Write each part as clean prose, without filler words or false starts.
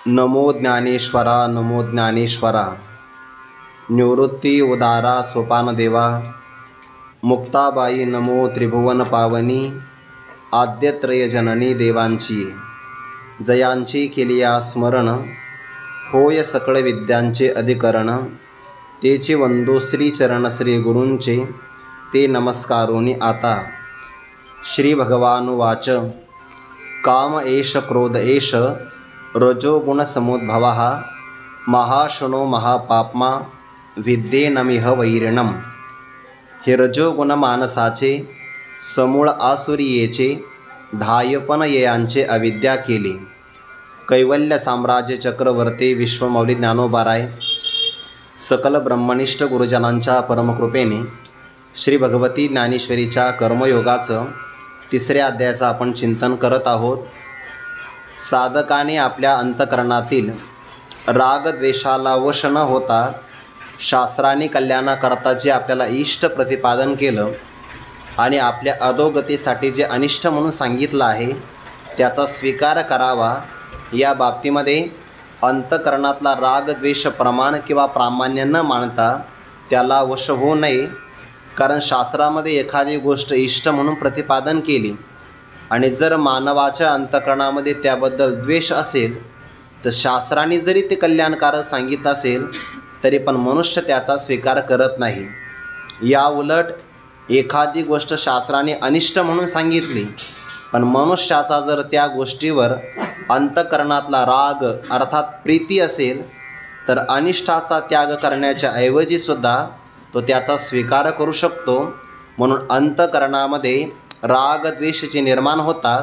नमो ज्ञानेश्वरा नमो ज्ञानेश्वरा। निवृत्ती उदारा सोपानदेवा। मुक्ताबाई नमो त्रिभुवन पावनी। आद्यत्रय जननी देवांची जयांची केलिया स्मरण। होय सकळ विद्यांचे अधिकरण। तेची वंदो श्रीचरण श्री गुरूंचे ते नमस्कारोनी आता। श्री भगवानुवाच काम एष क्रोध एष रजोगुण समुद्भवः महाशनो महापाप्मा विद्येनमिह वैरिणम्। हे रजोगुण मानसाचे समूळ आसुरियेचे धायपन येयांचे अविद्या केली। कैवल्य साम्राज्य चक्रवर्ती विश्वमौली ज्ञानोबाराय सकल ब्रह्मनिष्ठ गुरुजनांच्या परमकृपेने श्री भगवती ज्ञानेश्वरीच्या कर्मयोगाचं तिसऱ्या अध्यायाचं आपण चिंतन करत आहोत। साधकाने आपल्या अंतकरणातील रागद्वेषाला वश न होता शास्त्राने कल्याणाकरता जे आपल्याला इष्ट प्रतिपादन केलं आणि आपल्या अधोगतीसाठी जे अनिष्ट म्हणून सांगितलं आहे त्याचा स्वीकार करावा। या बाबतीमध्ये अंतकरणातला रागद्वेष प्रमाण किंवा प्रामाण्य न मानता त्याला वश होऊ नये, कारण शास्त्रामध्ये एखादी गोष्ट इष्ट म्हणून प्रतिपादन केली आणि जर मानवाच्या अंतकरणामध्ये त्याबद्दल द्वेष असेल तर शास्त्राने जरी ते कल्याणकारक सांगितलं असेल तरी पण मनुष्य त्याचा स्वीकार करत नाही। या उलट एखादी गोष्ट शास्त्राने अनिष्ट म्हणून सांगितली पण मनुष्याचा जर त्या गोष्टीवर अंतकरणातला राग अर्थात प्रीती असेल तर अनिष्टाचा त्याग करण्याच्या ऐवजीसुद्धा तो त्याचा स्वीकार करू शकतो। म्हणून अंतकरणामध्ये रागद्वेष जे निर्माण होतात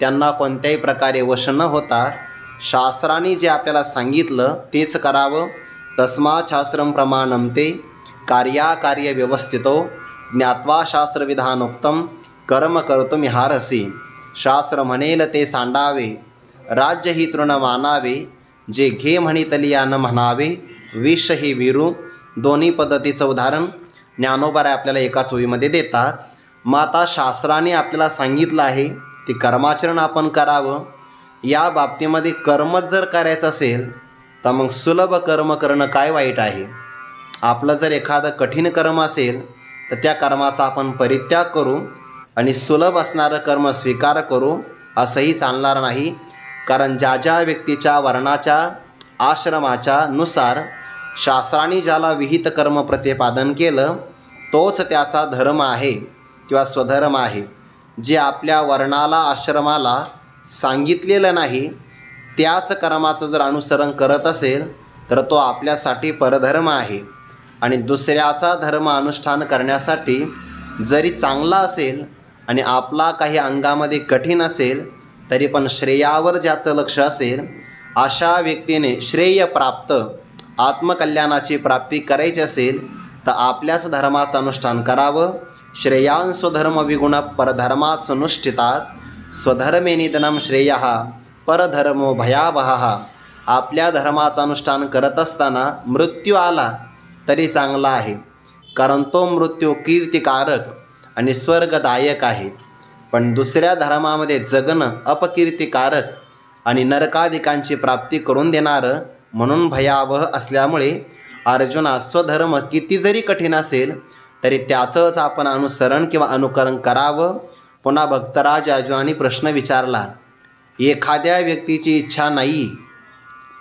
त्यांना कोणत्याही प्रकारे वश न होता शास्त्राने जे आपल्याला सांगितलं तेच करावं। तस्मात् शास्त्रं प्रमाणं ते कार्याकार्य व्यवस्थितो ज्ञात्वा शास्त्रविधानोक्तं कर्म कर्तुमिहारसी। शास्त्र म्हणेल ते सांडावे राज्य ही तृण मानावे। जे घे म्हणितली या न म्हणावे विष ही विरू। दोन्ही पद्धतीचं उदाहरण ज्ञानोबाराय आपल्याला एकाच ओळीमध्ये देतात। मग आता शास्त्राने आपल्याला सांगितलं आहे ते कर्माचरण आपण करावं। या बाबतीमध्ये कर्मच जर करायचं असेल तर मग सुलभ कर्म करणं काय वाईट आहे। आपलं जर एखादं कठीण कर्म असेल तर त्या कर्माचा आपण परित्याग करू आणि सुलभ असणारं कर्म स्वीकार करू असंही चालणार नाही। कारण ज्या ज्या व्यक्तीच्या वर्णाच्या आश्रमाच्या नुसार शास्त्राने ज्याला विहित कर्म प्रतिपादन केलं तोच त्याचा धर्म आहे किंवा स्वधर्म आहे। जे आपल्या वर्णाला आश्रमाला सांगितलेलं नाही त्याच कर्माचं जर अनुसरण करत असेल तर तो आपल्यासाठी परधर्म आहे। आणि दुसऱ्याचा धर्म अनुष्ठान करण्यासाठी जरी चांगला असेल आणि आपला काही अंगामध्ये कठीण असेल तरी पण श्रेयावर ज्याचं लक्ष असेल अशा व्यक्तीने श्रेय प्राप्त आत्मकल्याणाची प्राप्ती करायची असेल तर आपल्याच धर्माचं अनुष्ठान करावं। श्रेयान् स्वधर्म विगुण परधर्मात्सनुष्ठितात स्वधर्मे निधनं श्रेयः परधर्मो भयावहः। आपल्या धर्माचं अनुष्ठान करत असताना मृत्यू आला तरी चांगला आहे, कारण तो मृत्यू कीर्तिकारक आणि स्वर्गदायक आहे। पण दुसऱ्या धर्मामध्ये जगणं अपकीर्तिकारक आणि नरकादिकांची प्राप्ती करून देणारं म्हणून भयावह असल्यामुळे अर्जुना स्वधर्म किती जरी कठीण असेल तरी त्याचंच आपण अनुसरण किंवा अनुकरण करावं। पुन्हा भक्तराज अर्जुनाने प्रश्न विचारला, एखाद्या व्यक्तीची इच्छा नाही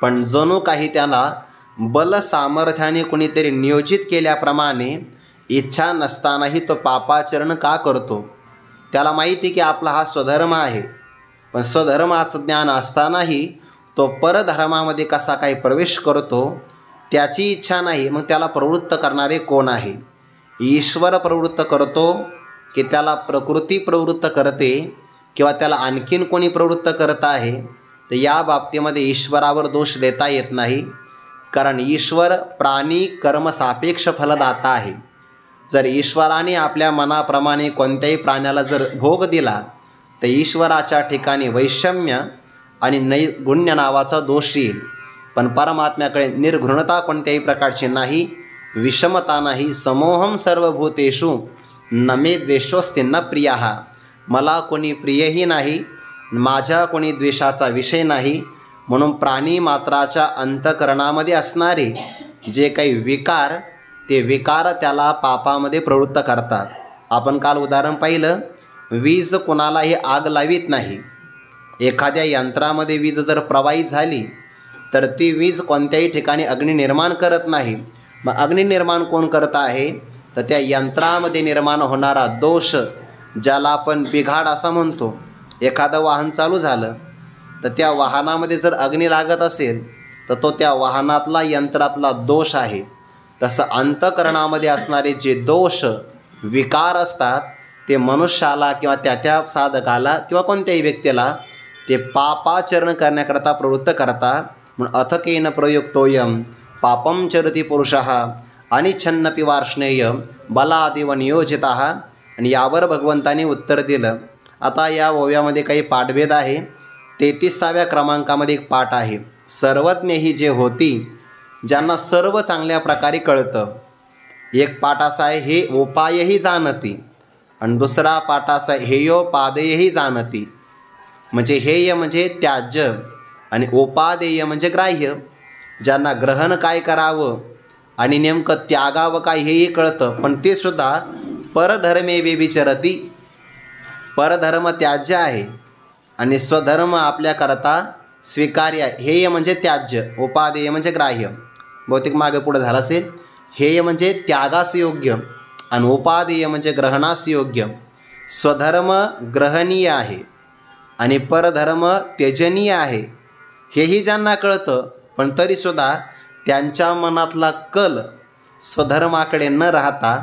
पण जणू काही त्याला बल सामर्थ्याने कोणीतरी नियोजित केल्याप्रमाणे इच्छा नसतानाही तो पापाचरण का करतो। त्याला माहिती की आपला हा स्वधर्म आहे पण स्वधर्माचं ज्ञान असतानाही तो परधर्मामध्ये कसा काही प्रवेश करतो। त्याची इच्छा नाही मग त्याला प्रवृत्त करणारे कोण आहे। ईश्वर प्रवृत्त करतो की त्याला प्रकृती प्रवृत्त करते किंवा त्याला आणखीन कोणी प्रवृत्त करत आहे तर या बाबतीमध्ये ईश्वरावर दोष देता येत नाही, कारण ईश्वर प्राणी कर्मसापेक्ष फलदाता आहे। जर ईश्वराने आपल्या मनाप्रमाणे कोणत्याही प्राण्याला जर भोग दिला तर ईश्वराच्या ठिकाणी वैषम्य आणि नैगुण्य नावाचा दोष येईल। पण परमात्म्याकडे निर्घृणता कोणत्याही प्रकारची नाही, विषमता नाही। समोहम सर्वभूतेषु न मे द्वेषोऽस्ति न प्रियः। मला कोणी प्रियही नाही, माझ्या कोणी द्वेषाचा विषय नाही, म्हणून प्राणी मात्राच्या अंतःकरणामध्ये असणारे जे काही विकार, ते विकार त्याला पापामध्ये प्रवृत्त करतात. आपण काल उदाहरण पाहिलं, वीज कोणालाही आग लावित नाही. एखाद्या यंत्रामध्ये वीज जर प्रवाहित झाली तर ती वीज कोणत्याही ठिकाणी अग्नी निर्माण करत नाही. मग अग्नी निर्माण कोण करत आहे? तर त्या यंत्रामध्ये निर्माण होणारा दोष, ज्याला आपण बिघाड असं म्हणतो. एखादं वाहन चालू झालं तर त्या वाहनामध्ये जर अग्नी लागत असेल तर तो त्या वाहनातला, यंत्रातला दोष आहे. तसं अंतःकरणामध्ये असणारे जे दोष, विकार असतात, ते मनुष्याला किंवा त्या साधकाला किंवा कोणत्याही व्यक्तीला ते पापाचरण करण्याकरता प्रवृत्त करतात. म्हणून अथकेन प्रयुक्तोयम पापम चरति पुरुषः अनिच्छन्नपि वार्ष्णेय बलादिव नियोजितः. आणि यावर भगवंतांनी उत्तर दिलं. आता या ओव्यामध्ये काही पाठभेद आहे. 33व्या क्रमांकामध्ये एक पाठ आहे, सर्वज्ञ ही जे होती, ज्यांना सर्व चांगल्या प्रकारे कळतं. एक पाठ असा आहे, हे उपायही जाणती. आणि दुसरा पाठ असा आहे, हेयोपादेयही जाणती. म्हणजे हेय म्हणजे त्याज्य आणि उपादेय म्हणजे ग्राह्य. ज्यांना ग्रहण काय करावं आणि नेमकं त्यागावं काय हेही कळतं, पण ते सुद्धा परधर्मे व्यभिचरती. परधर्म त्याज्य आहे आणि स्वधर्म आपल्याकरता स्वीकार्य आहे. हेय म्हणजे त्याज्य, उपादेय म्हणजे ग्राह्य. बहुतेक मागे पुढे झालं असेल. हेय म्हणजे त्यागास योग्य आणि उपादेय म्हणजे ग्रहणास योग्य. स्वधर्म ग्रहणीय आहे आणि परधर्म त्यजनीय आहे. हेही ज्यांना कळतं, पण तरीसुद्धा त्यांच्या मनातला कल स्वधर्माकडे न राहता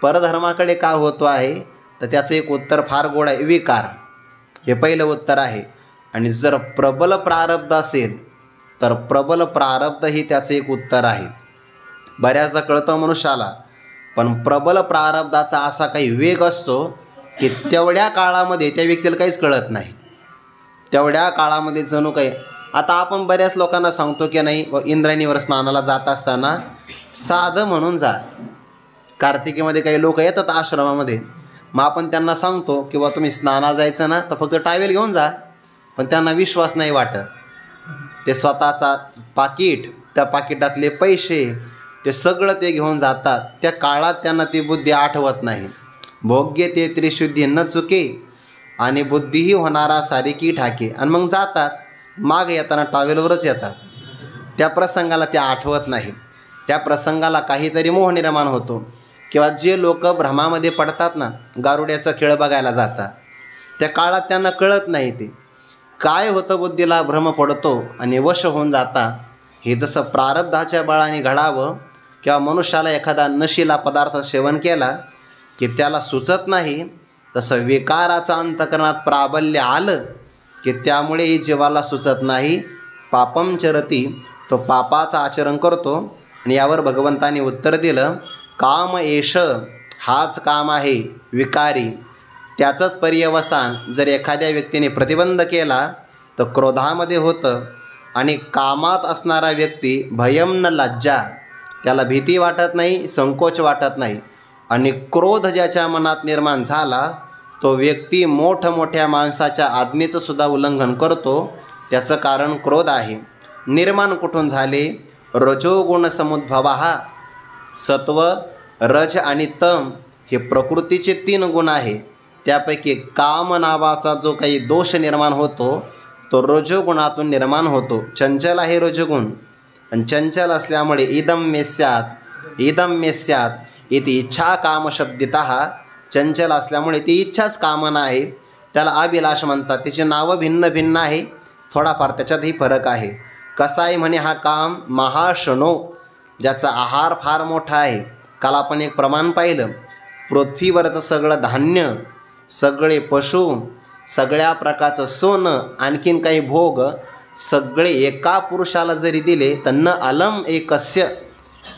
परधर्माकडे का होतो आहे, तर त्याचं एक उत्तर फार गोड आहे, विकार. हे पहिलं उत्तर आहे. आणि जर प्रबल प्रारब्ध असेल तर प्रबल प्रारब्ध ही त्याचं एक उत्तर आहे. बऱ्याचदा कळतं मनुष्याला, पण प्रबल प्रारब्धाचा असा काही वेग असतो की तेवढ्या काळामध्ये त्या व्यक्तीला काहीच कळत नाही. तेवढ्या काळामध्ये जणू काही, आता आपण बऱ्याच लोकांना सांगतो की नाही, इंद्रायणीवर स्नानाला जात असताना साधं म्हणून जा. कार्तिकीमध्ये काही लोक येतात आश्रमामध्ये, मग आपण त्यांना सांगतो किंवा तुम्ही स्नानाला जायचं ना तर फक्त टावेल घेऊन जा. पण त्यांना विश्वास नाही वाटत. ते स्वतःचा पाकिट, त्या पाकिटातले पैसे, ते सगळं ते घेऊन जातात. त्या काळात त्यांना ती बुद्धी आठवत नाही. भोग्य ते त्रिशुद्धी न चुके आणि बुद्धीही होणारा सारिकी ठाके. आणि मग जातात, माग येताना टावेलवरच येतात. त्या प्रसंगाला त्या आठवत नाही. त्या प्रसंगाला काहीतरी मोह निर्माण होतो. किंवा जे लोक भ्रमामध्ये पडतात ना, गारुड्याचा खेळ बघायला जातात, त्या काळात त्यांना कळत नाही ते काय होतं. बुद्धीला भ्रम पडतो आणि वश होऊन जाता. हे जसं प्रारब्धाच्या बळाने घडावं किंवा मनुष्याला एखादा नशीला पदार्थ सेवन केला की त्याला सुचत नाही, तसं विकाराचं अंतःकरणात प्राबल्य आलं की त्यामुळे जीवाला सुचत नाही. पापम चरती, तो पापाचं आचरण करतो. आणि यावर भगवंतांनी उत्तर दिलं, काम एष, हाच काम आहे विकारी. त्याचंच पर्यवसान जर एखाद्या व्यक्तीने प्रतिबंध केला तर क्रोधामध्ये होतं. आणि कामात असणारा व्यक्ती भयम न लज्जा, त्याला भीती वाटत नाही, संकोच वाटत नाही. आणि क्रोध ज्याच्या मनात निर्माण झाला तो व्यक्ती मोठमोठ्या माणसाच्या आज्ञेचं सुद्धा उल्लंघन करतो. त्याचं कारण क्रोध आहे. निर्माण कुठून झाले? रजोगुण समुद्भवा. सत्व, रज आणि तम हे प्रकृतीचे 3 गुण आहे. त्यापैकी काम नावाचा जो काही दोष निर्माण होतो तो रजोगुणातून निर्माण होतो. चंचल आहे रजोगुण. आणि चंचल असल्यामुळे इदम मे स्यात् इति इच्छा कामशब्दितः. चंचल असल्यामुळे ती इच्छाच कामना आहे. त्याला अभिलाष म्हणतात. तिचे नावं भिन्न भिन्न आहे, थोडाफार त्याच्यातही फरक आहे. कसा आहे म्हणे हा काम? महाशनो, ज्याचा आहार फार मोठा आहे. काल आपण एक प्रमाण पाहिलं, पृथ्वीवरचं सगळं धान्य, सगळे पशु, सगळ्या प्रकारचं सोनं, आणखीन काही भोग सगळे एका पुरुषाला जरी दिले तर न अलम एकस्य,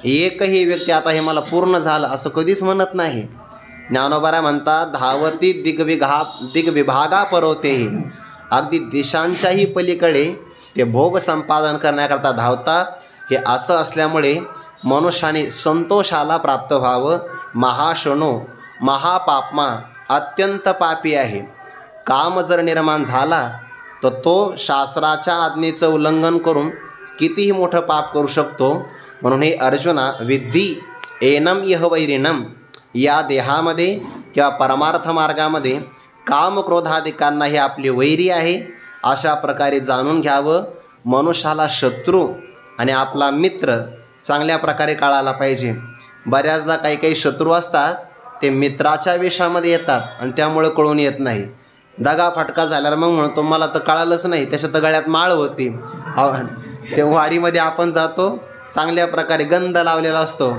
एकही व्यक्ती आता हे मला पूर्ण झालं असं कधीच म्हणत नाही. ज्ञानोबा म्हणतात, धावती दिग्विभागा परोतेही. अगदी दिशांच्याही पलीकडे ते भोग संपादन करण्याकरता धावतात. हे असं असल्यामुळे मनुष्याने संतोषाला प्राप्त व्हावं. महाशनो, महापापमा, अत्यंत पापी आहे. काम जर निर्माण झाला तर तो शास्त्राच्या आज्ञेचं उल्लंघन करून कितीही मोठं पाप करू शकतो. म्हणून हे अर्जुना, विद्धी एनम यह वैरिणम, या देहामध्ये किंवा परमार्थ मार्गामध्ये काम क्रोधादिकांना हे आपली वैरी आहे, अशा प्रकारे जाणून घ्यावं. मनुष्याला शत्रू आणि आपला मित्र चांगल्या प्रकारे कळायला पाहिजे. बऱ्याचदा काही काही शत्रू असतात, ते मित्राच्या वेशामध्ये येतात आणि त्यामुळे कळून येत नाही. दगा फटका झाल्यावर मग म्हणतो मला तर कळालंच नाही, त्याच्या तर गळ्यात माळ होती. ते वारीमध्ये आपण जातो, चांगल्या प्रकारे गंध लावलेला असतो,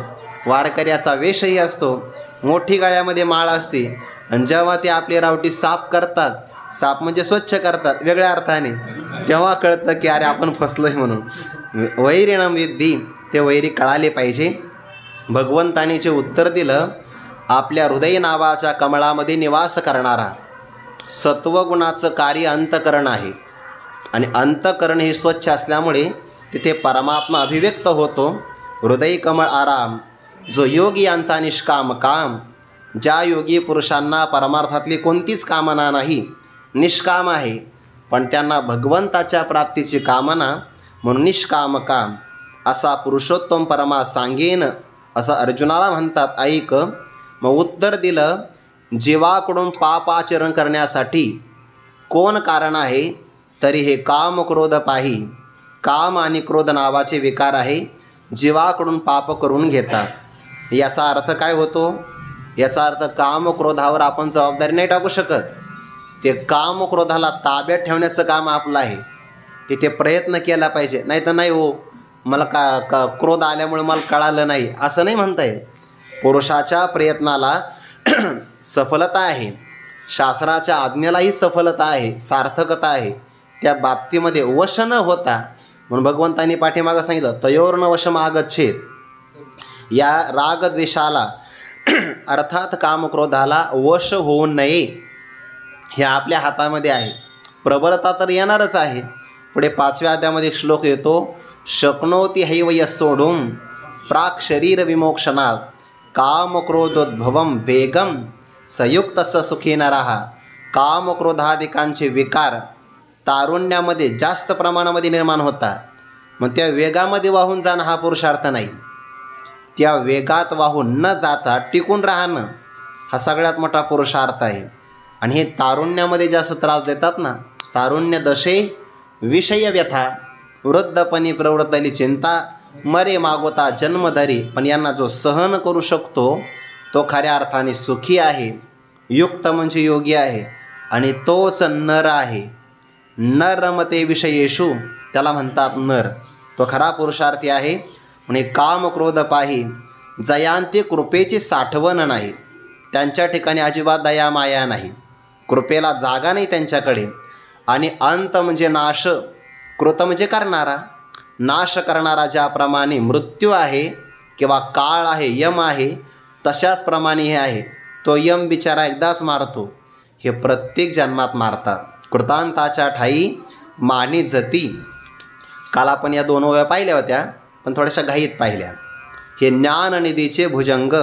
वारकऱ्याचा वेशही असतो, मोठी गळ्यामध्ये माळ असते, आणि जेव्हा ते आपली रावटी साफ करतात, साफ म्हणजे स्वच्छ करतात वेगळ्या अर्थाने, तेव्हा कळतं की अरे आपण फसलोय म्हणून. वैरिणम विद्धी, ते वैरी कळाले पाहिजे. भगवंताने जे उत्तर दिलं, आपल्या हृदय नावाच्या कमळामध्ये निवास करणारा सत्वगुणाचं कार्य अंतकरण आहे, आणि अंतकरण हे स्वच्छ असल्यामुळे तिथे परमात्मा अभिव्यक्त होतो. हृदय कमळ आराम, जो योगी यांचा निष्काम काम, ज्या योगी पुरुषांना परमार्थातली कोणतीच कामना नाही, निष्काम आहे, पण त्यांना भगवंताच्या प्राप्तीची कामना, म्हणून निष्काम काम, असा पुरुषोत्तम परमा सांगेन, असं अर्जुनाला म्हणतात. ऐक. मग उत्तर दिलं, जीवाकडून पापाचरण करण्यासाठी कोण कारण आहे, तरी हे काम क्रोध पाही. काम आणि क्रोध नावाचे विकार आहे, जीवाकडून पाप करून घेतात. याचा अर्थ काय होतो? याचा अर्थ काम क्रोधावर आपण जबाबदारी नाही टाकू शकत. ते काम क्रोधाला ताब्यात ठेवण्याचं काम आपलं आहे. तिथे प्रयत्न केला पाहिजे, नाही तर नाही हो मला क्रोध आल्यामुळे मला कळालं नाही असं नाही म्हणता येईल. पुरुषाच्या प्रयत्नाला सफलता आहे, शास्त्राच्या आज्ञेलाही सफलता आहे, सार्थकता आहे. त्या बाबतीमध्ये वश न होता, म्हणून भगवंतांनी पाठीमागं सांगितलं तयोर्न वशम आगच्छेत, या रागद्वेषाला अर्थात कामक्रोधाला वश होऊ नये, हे आपल्या हातामध्ये आहे. प्रबलता तर येणारच आहे. पुढे 5व्या अध्यायामध्ये एक श्लोक येतो, शक्नोती हैव यस्सोढुम प्राक शरीर विमोक्षणात कामक्रोधोद्भवम वेगम संयुक्तस्स सुखी नरः. कामक्रोधादिकांचे विकार तारुण्यामध्ये जास्त प्रमाणामध्ये निर्माण होतात. मग त्या वेगामध्ये वाहून जाणं हा पुरुषार्थ नाही. त्या वेगात वाहून न जाता टिकून राहणं हा सगळ्यात मोठा पुरुषार्थ आहे. आणि हे तारुण्यामध्ये जास्त त्रास देतात ना, तारुण्य दशे विषय व्यथा, वृद्धपणी प्रवृत्तली चिंता, मरे मागोता जन्मधरी. पण यांना जो सहन करू शकतो तो खऱ्या अर्थाने सुखी आहे. युक्त म्हणजे योगी आहे, आणि तोच नर आहे. नर रमते विषयेषु, त्याला म्हणतात नर. तो खरा पुरुषार्थी आहे. म्हणजे काम क्रोध पाही, जयांती कृपेची साठवण नाही. त्यांच्या ठिकाणी अजिबात दया माया नाही, कृपेला जागा नाही त्यांच्याकडे. आणि अंत म्हणजे नाश, कृत म्हणजे करणारा, नाश करणारा. ज्याप्रमाणे मृत्यू आहे किंवा काळ आहे, यम आहे, तशाच प्रमाणे हे आहे. तो यम बिचारा एकदाच मारतो, हे प्रत्येक जन्मात मारतात. कृतांताच्या ठाई मानी जती. काल आपण या 2 ओव्या पाहिल्या होत्या, पण थोड्याशा घाईत पाहिल्या. हे ज्ञाननिधीचे भुजंग,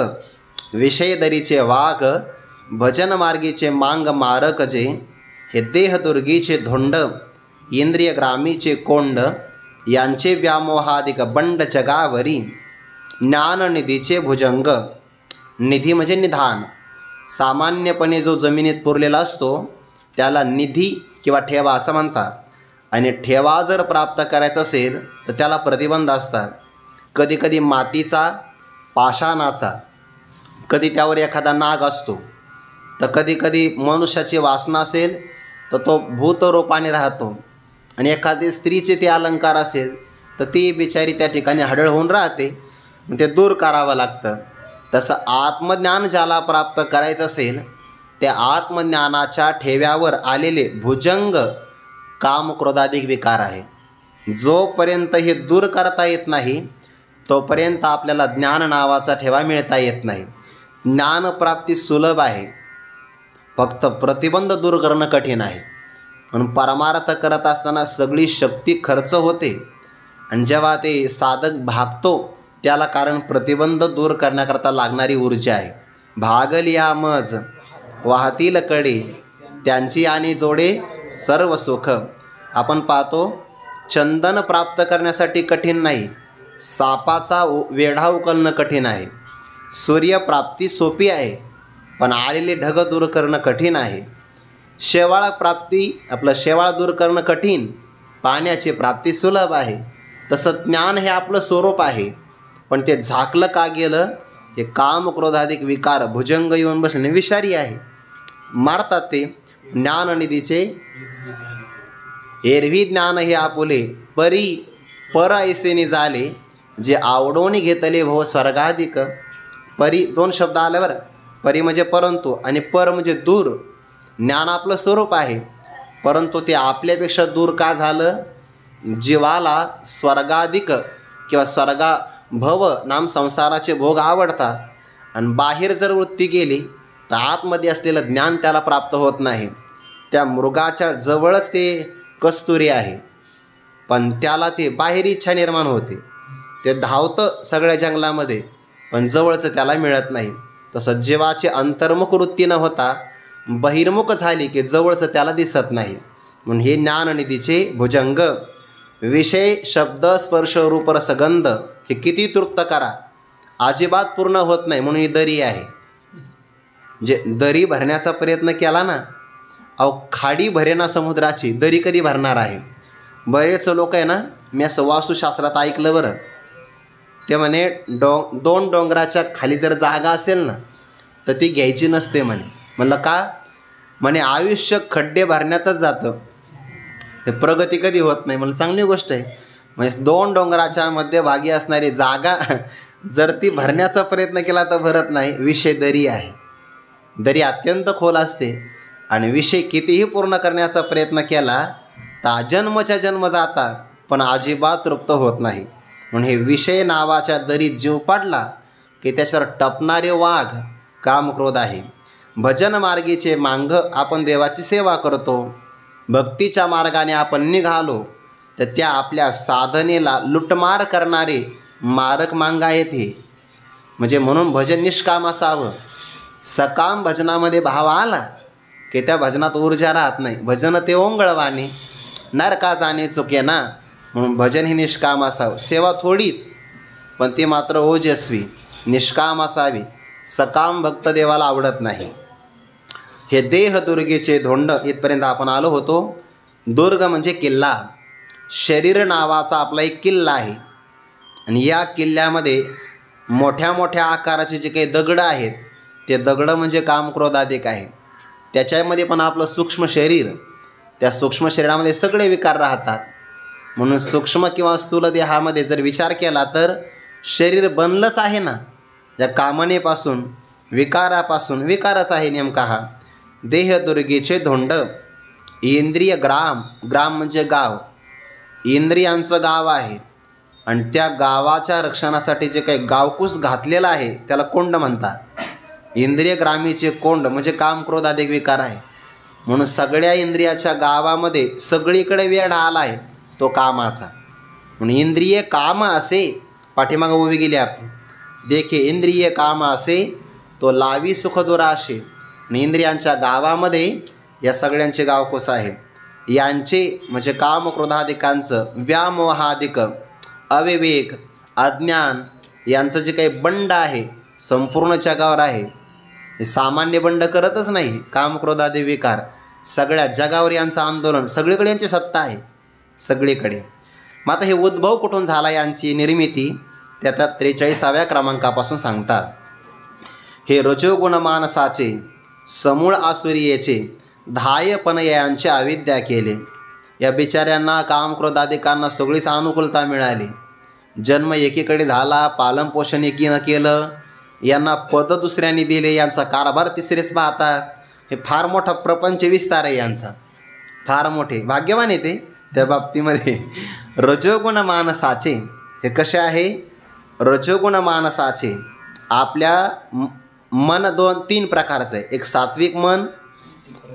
विषयदरीचे वाघ, भजनमार्गीचे मांग मारक जे, हे देहदुर्गीचे धोंड, इंद्रियग्रामीचे कोंड, यांचे व्यामोहादिक बंड जगावरी. ज्ञाननिधीचे भुजंग, निधी म्हणजे निधान. सामान्यपणे जो जमिनीत पुरलेला असतो त्याला निधी किंवा ठेवा असं म्हणतात. आणि ठेवा जर प्राप्त करायचा असेल तर त्याला प्रतिबंध असतात. कधीकधी मातीचा, पाषाणाचा, कधी त्यावर एखादा नाग असतो, तर कधीकधी मनुष्याची वासना असेल तर तो भूतरूपाने राहतो, आणि एखादी स्त्रीचे ते अलंकार असेल तर ती बिचारी त्या ठिकाणी हडळ होऊन राहते, ते दूर करावं लागतं. तसं आत्मज्ञान ज्याला प्राप्त करायचं असेल त्या आत्मज्ञानाच्या ठेव्यावर आलेले भुजंग काम क्रोधाधिक विकार आहे. जोपर्यंत हे दूर करता येत नाही तोपर्यंत आपल्याला ज्ञान नावाचा ठेवा मिळता येत नाही. ज्ञानप्राप्ती सुलभ आहे, फक्त प्रतिबंध दूर करणं कठीण आहे. म्हणून परमार्थ करत असताना सगळी शक्ती खर्च होते, आणि जेव्हा ते साधक भागतो त्याला कारण प्रतिबंध दूर करण्याकरता लागणारी ऊर्जा आहे. भागलिया मज वाहतील कडे, त्यांची आणि जोडे सर्व सुख. आपण पाहतो चंदन प्राप्त करण्यासाठी कठीण नाही, सापाचा वेढा उकलणं कठीण आहे. सूर्यप्राप्ती सोपी आहे, पण आलेले ढग दूर करणं कठीण आहे. शेवाळ दूर करणं कठीण, पाण्याची प्राप्ती सुलभ आहे. तसं ज्ञान हे आपलं स्वरूप आहे, पण ते झाकलं का गेलं? हे काम क्रोधाधिक विकार भुजंग येऊन बसणे विषारी आहे. मारतात ते ज्ञाननिधीचे एरवी ज्ञान हे आपुले, परी पर ऐसेने झाले, जे आवडोनी घेतले भव स्वर्गाधिक. परी दोन शब्द आले बरं. परी म्हणजे परंतु आणि पर म्हणजे दूर. ज्ञान आपलं स्वरूप आहे, परंतु ते आपल्यापेक्षा दूर का झालं? जीवाला स्वर्गाधिक किंवा भव नाम संसाराचे भोग आवडतात, आणि बाहेर जर वृत्ती गेली तर आतमध्ये असलेलं ज्ञान त्याला प्राप्त होत नाही. त्या मृगाच्या जवळच ते कस्तुरी आहे, पण त्याला ते बाहेर इच्छा निर्माण होते. ते धावतं सगळ्या जंगलामध्ये, पण जवळचं त्याला मिळत नाही. तसं जीवाची अंतर्मुख वृत्ती न होता बहिर्मुख झाली की जवळचं त्याला दिसत नाही. म्हणून हे ज्ञाननिधीचे भुजंग. विषय शब्द स्पर्श रूप रसगंध हे किती तृप्त करा, अजिबात पूर्ण होत नाही. म्हणून ही दरी आहे. जे दरी भरण्याचा प्रयत्न केला ना, खाडी भरेना समुद्राची, दरी कधी भरणार आहे? बरेच लोक आहे ना, मी असं वास्तुशास्त्रात ऐकलं बरं, ते म्हणे दोन डोंगराच्या खाली जर जागा असेल ना तर ती घ्यायची नसते म्हणे. म्हणलं का? म्हणे आयुष्य खड्डे भरण्यातच जातं, ते प्रगती कधी होत नाही. म्हणलं चांगली गोष्ट आहे. म्हणजे दोन डोंगराच्या मध्यभागी असणारी जागा जर ती भरण्याचा प्रयत्न केला तर भरत नाही. विषय दरी आहे. दरी अत्यंत खोल असते, आणि विषय कितीही पूर्ण करण्याचा प्रयत्न केला तर जन्मच्या जन्म जातात, पण अजिबात तृप्त होत नाही. म्हणून हे विषय नावाच्या दरीत जीव पडला की त्याच्यावर टपणारे वाघ काम क्रोध आहे. भजन मार्गीचे मांग आपण देवाची सेवा करतो, भक्तीच्या मार्गाने आपण निघालो तर त्या आपल्या साधनेला लुटमार करणारे मारक मांग आहेत हे. म्हणजे म्हणून भजन निष्काम असावं. सकाम भजनामध्ये भाव आला की त्या भजनात ऊर्जा राहत नाही. भजन ते ओंगळवाने नरका जाणे चुके ना. म्हणून भजन हे निष्काम असावं. सेवा थोडीच, पण ती मात्र ओजस्वी निष्काम असावी. सकाम भक्त देवाला आवडत नाही. हे देह दुर्गेचे धोंड इथपर्यंत आपण आलो होतो. दुर्ग म्हणजे किल्ला. शरीर नावाचा आपला एक किल्ला आहे, आणि या किल्ल्यामध्ये मोठ्या मोठ्या आकाराचे जे काही दगड आहेत ते दगड म्हणजे काम क्रोधाधिक आहे. त्याच्यामध्ये पण आपलं सूक्ष्म शरीर, त्या सूक्ष्म शरीरामध्ये सगळे विकार राहतात. म्हणून सूक्ष्म किंवा स्थूल देहामध्ये जर विचार केला तर शरीर बनलंच आहे ना, या कामनेपासून विकारापासून. विकारच आहे नेमका हा. देह दुर्गेचे धोंड. इंद्रिय ग्राम. ग्राम म्हणजे गाव, इंद्रियांचं गाव आहे, आणि त्या गावाच्या रक्षणासाठी जे काही गावकूस घातलेलं आहे त्याला कोंड म्हणतात. इंद्रिय ग्रामीचे कोंड म्हणजे काम क्रोधाधिक विकार आहे. म्हणून सगळ्या इंद्रियाच्या गावामध्ये सगळीकडे वेढा आला आहे तो कामाचा. म्हणून इंद्रिय काम असे, पाठीमागं उभी गेली आपली, देखे इंद्रिय काम असे तो लावी सुख दुराशे. आणि इंद्रियांच्या गावामध्ये या सगळ्यांचे गावकूस आहे. यांचे म्हणजे काम क्रोधाधिकांचं व्यामोहाधिक, अविवेक, अज्ञान यांचं जे काही बंड आहे संपूर्ण जगावर आहे. हे सामान्य बंड करतच नाही. काम क्रोधाधिक विकार सगळ्या जगावर यांचं आंदोलन, सगळीकडे यांची सत्ता आहे सगळीकडे. मग आता हे उद्भव कुठून झाला यांची निर्मिती त्या 43व्या क्रमांकापासून सांगतात. हे रजोगुण मानसाचे समूळ आसुरियेचे धायपण यांचे अविद्या केले. या बिचाऱ्यांना काम क्रोधाधिकांना सगळीच अनुकूलता मिळाली. जन्म एकीकडे झाला, पालनपोषण एकीनं केलं, यांना पद दुसऱ्यांनी दिले, यांचा कारभार तिसरेच पाहतात. हे फार मोठा प्रपंच विस्तार आहे यांचा, फार मोठे. भाग्यवान येते त्या बाबतीमध्ये. रजोगुण मानसाचे हे कसे आहे? रजोगुण मानसाचे आपल्या मन 2-3 प्रकारचं आहे. एक सात्विक मन,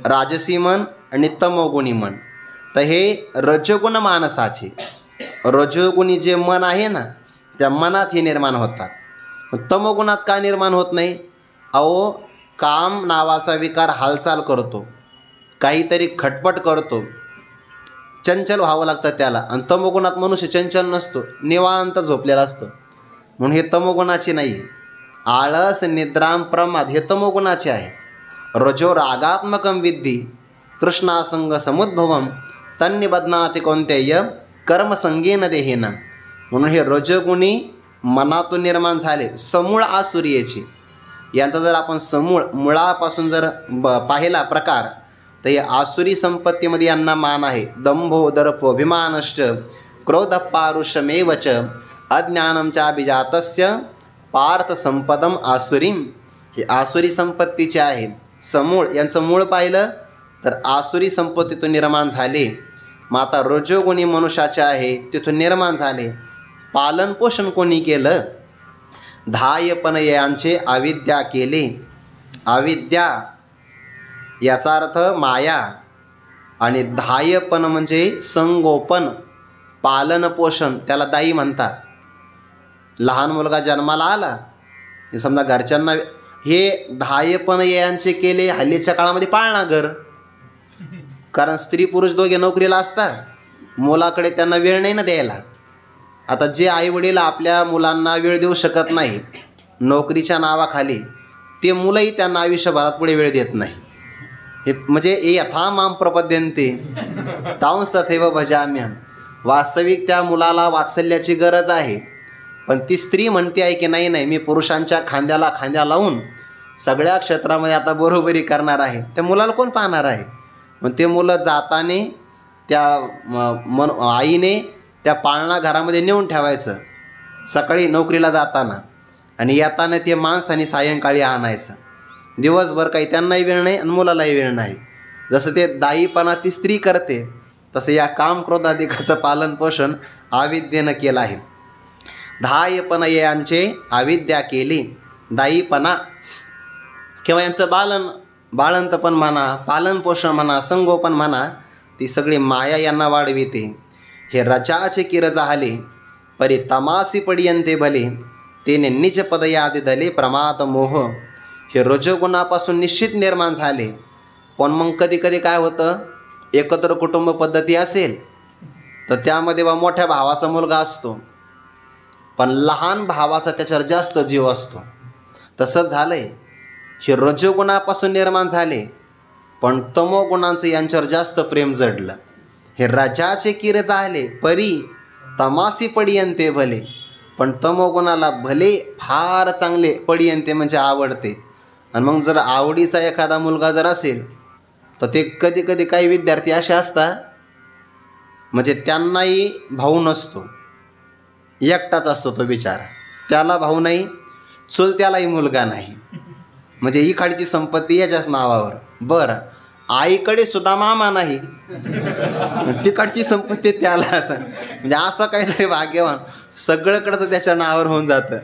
राजसी मन आणि तमोगुणी मन. तर हे रजोगुण मानसाचे, रजोगुणी जे मन आहे ना त्या मनात हे निर्माण होतात. तमोगुणात का निर्माण होत नाही? अहो, काम नावाचा विकार हालचाल करतो, काहीतरी खटपट करतो, चंचल व्हावं लागतं त्याला. आणि तमोगुणात मनुष्य चंचल नसतो, निवांत झोपलेला असतो. म्हणून हे तमोगुणाचे नाही आहे. आळस, निद्राम, प्रमाद हे तमोगुणाचे आहे. रजो रागात्मकं विद्धी तृष्णासंग समुद्भवम तन्निबध्नाति कौन्तेय कर्मसंगेन देहेन. म्हणून हे रजोगुणी मनातून निर्माण झाले समूळ आसुरीयेचे. यांचा जर आपण मुळापासून जर पाहिला प्रकार तर हे आसुरी संपत्तीमध्ये यांना मान आहे. दंभो दर्पोभिमानश्च क्रोध पारुषमेवच अज्ञानं चाभिजातस्य पार्थ संपदम आसुरीम. हे आसुरी संपत्तीचे आहे. समूळ यांचं मूळ पाहिलं तर आसुरी संपत्तीतून निर्माण झाले. मग आता रजोगुणी मनुष्याचे आहे तिथून निर्माण झाले. पालन पोषण कोणी केलं? धायपण यांचे अविद्या केले. अविद्या याचा अर्थ माया आणि धायपण म्हणजे संगोपन, पालन पोषण, त्याला दाई म्हणतात. लहान मुलगा जन्माला आला हे समजा घरच्यांना हे धायपण यांचे केले. हल्लीच्या काळामध्ये पाळणा घर, कारण स्त्री पुरुष दोघे नोकरीला असतात, मुलाकडे त्यांना वेळ नाही ना द्यायला. आता जे आईवडील आपल्या मुलांना वेळ देऊ शकत नाही नोकरीच्या नावाखाली, ते मुलंही त्यांना आयुष्यभरात पुढे वेळ देत नाही. हे म्हणजे यथा माम प्रपद्यन्ते तांस तथैव भजाम्यहम्. वास्तविक त्या मुलाला वात्सल्याची गरज आहे, पण ती स्त्री म्हणते आहे की नाही नाही, मी पुरुषांच्या खांद्याला खांद्या लावून सगळ्या क्षेत्रामध्ये आता बरोबरी करणार आहे. त्या मुलाला कोण पाहणार आहे? मग ते मुलं जाताने त्या आईने त्या पाळणा घरामध्ये नेऊन ठेवायचं सकाळी नोकरीला जाताना, आणि येताना ते मांस आणि सायंकाळी आणायचं. दिवसभर काही त्यांनाही वेळ नाही आणि मुलालाही वेळ नाही. जसं ते दाईपणा ती स्त्री करते तसं या काम क्रोधाधिकाचं पालन पोषण अविद्येनं केलं आहे. धायपण यांचे अविद्या केली. दाईपणा किंवा यांचं बाळंतपण म्हणा, पालन पोषण म्हणा, संगोपन म्हणा, ती सगळी माया यांना वाढविते. हे रजाचे किर जाहले परी तमासी पडियंते भले तेने निज पदयादी धले प्रमाद मोह. हे रजोगुणापासून निश्चित निर्माण झाले. पण मग कधी कधी काय होतं, एकत्र कुटुंब पद्धती असेल तर त्यामध्ये बा मोठ्या भावाचा मुलगा असतो, पण लहान भावाचा त्याच्यावर जास्त जीव असतो. तसंच झालं आहे. हे रजोगुणापासून निर्माण झाले, पण तमोगुणांचं यांच्यावर जास्त प्रेम जडलं. हे रजाचे किर जाहले परी तमासी पडियंते भले. पण तमोगुणाला भले फार चांगले, पडियंते म्हणजे आवडते. आणि मग जर आवडीचा एखादा मुलगा जर असेल तर ते कधी कधी काही विद्यार्थी असे असतात म्हणजे त्यांनाही भाऊ नसतो, एकटाच असतो तो बिचारा, त्याला भाऊ नाही, चुलत्यालाही मुलगा नाही, म्हणजे इकडची संपत्ती याच्याच नावावर. बरं, आईकडे सुद्धा मामा नाही, तिकडची संपत्ती त्याला असं, म्हणजे असं काहीतरी भाग्यवान, सगळीकडचं त्याच्या नावावर होऊन जातं.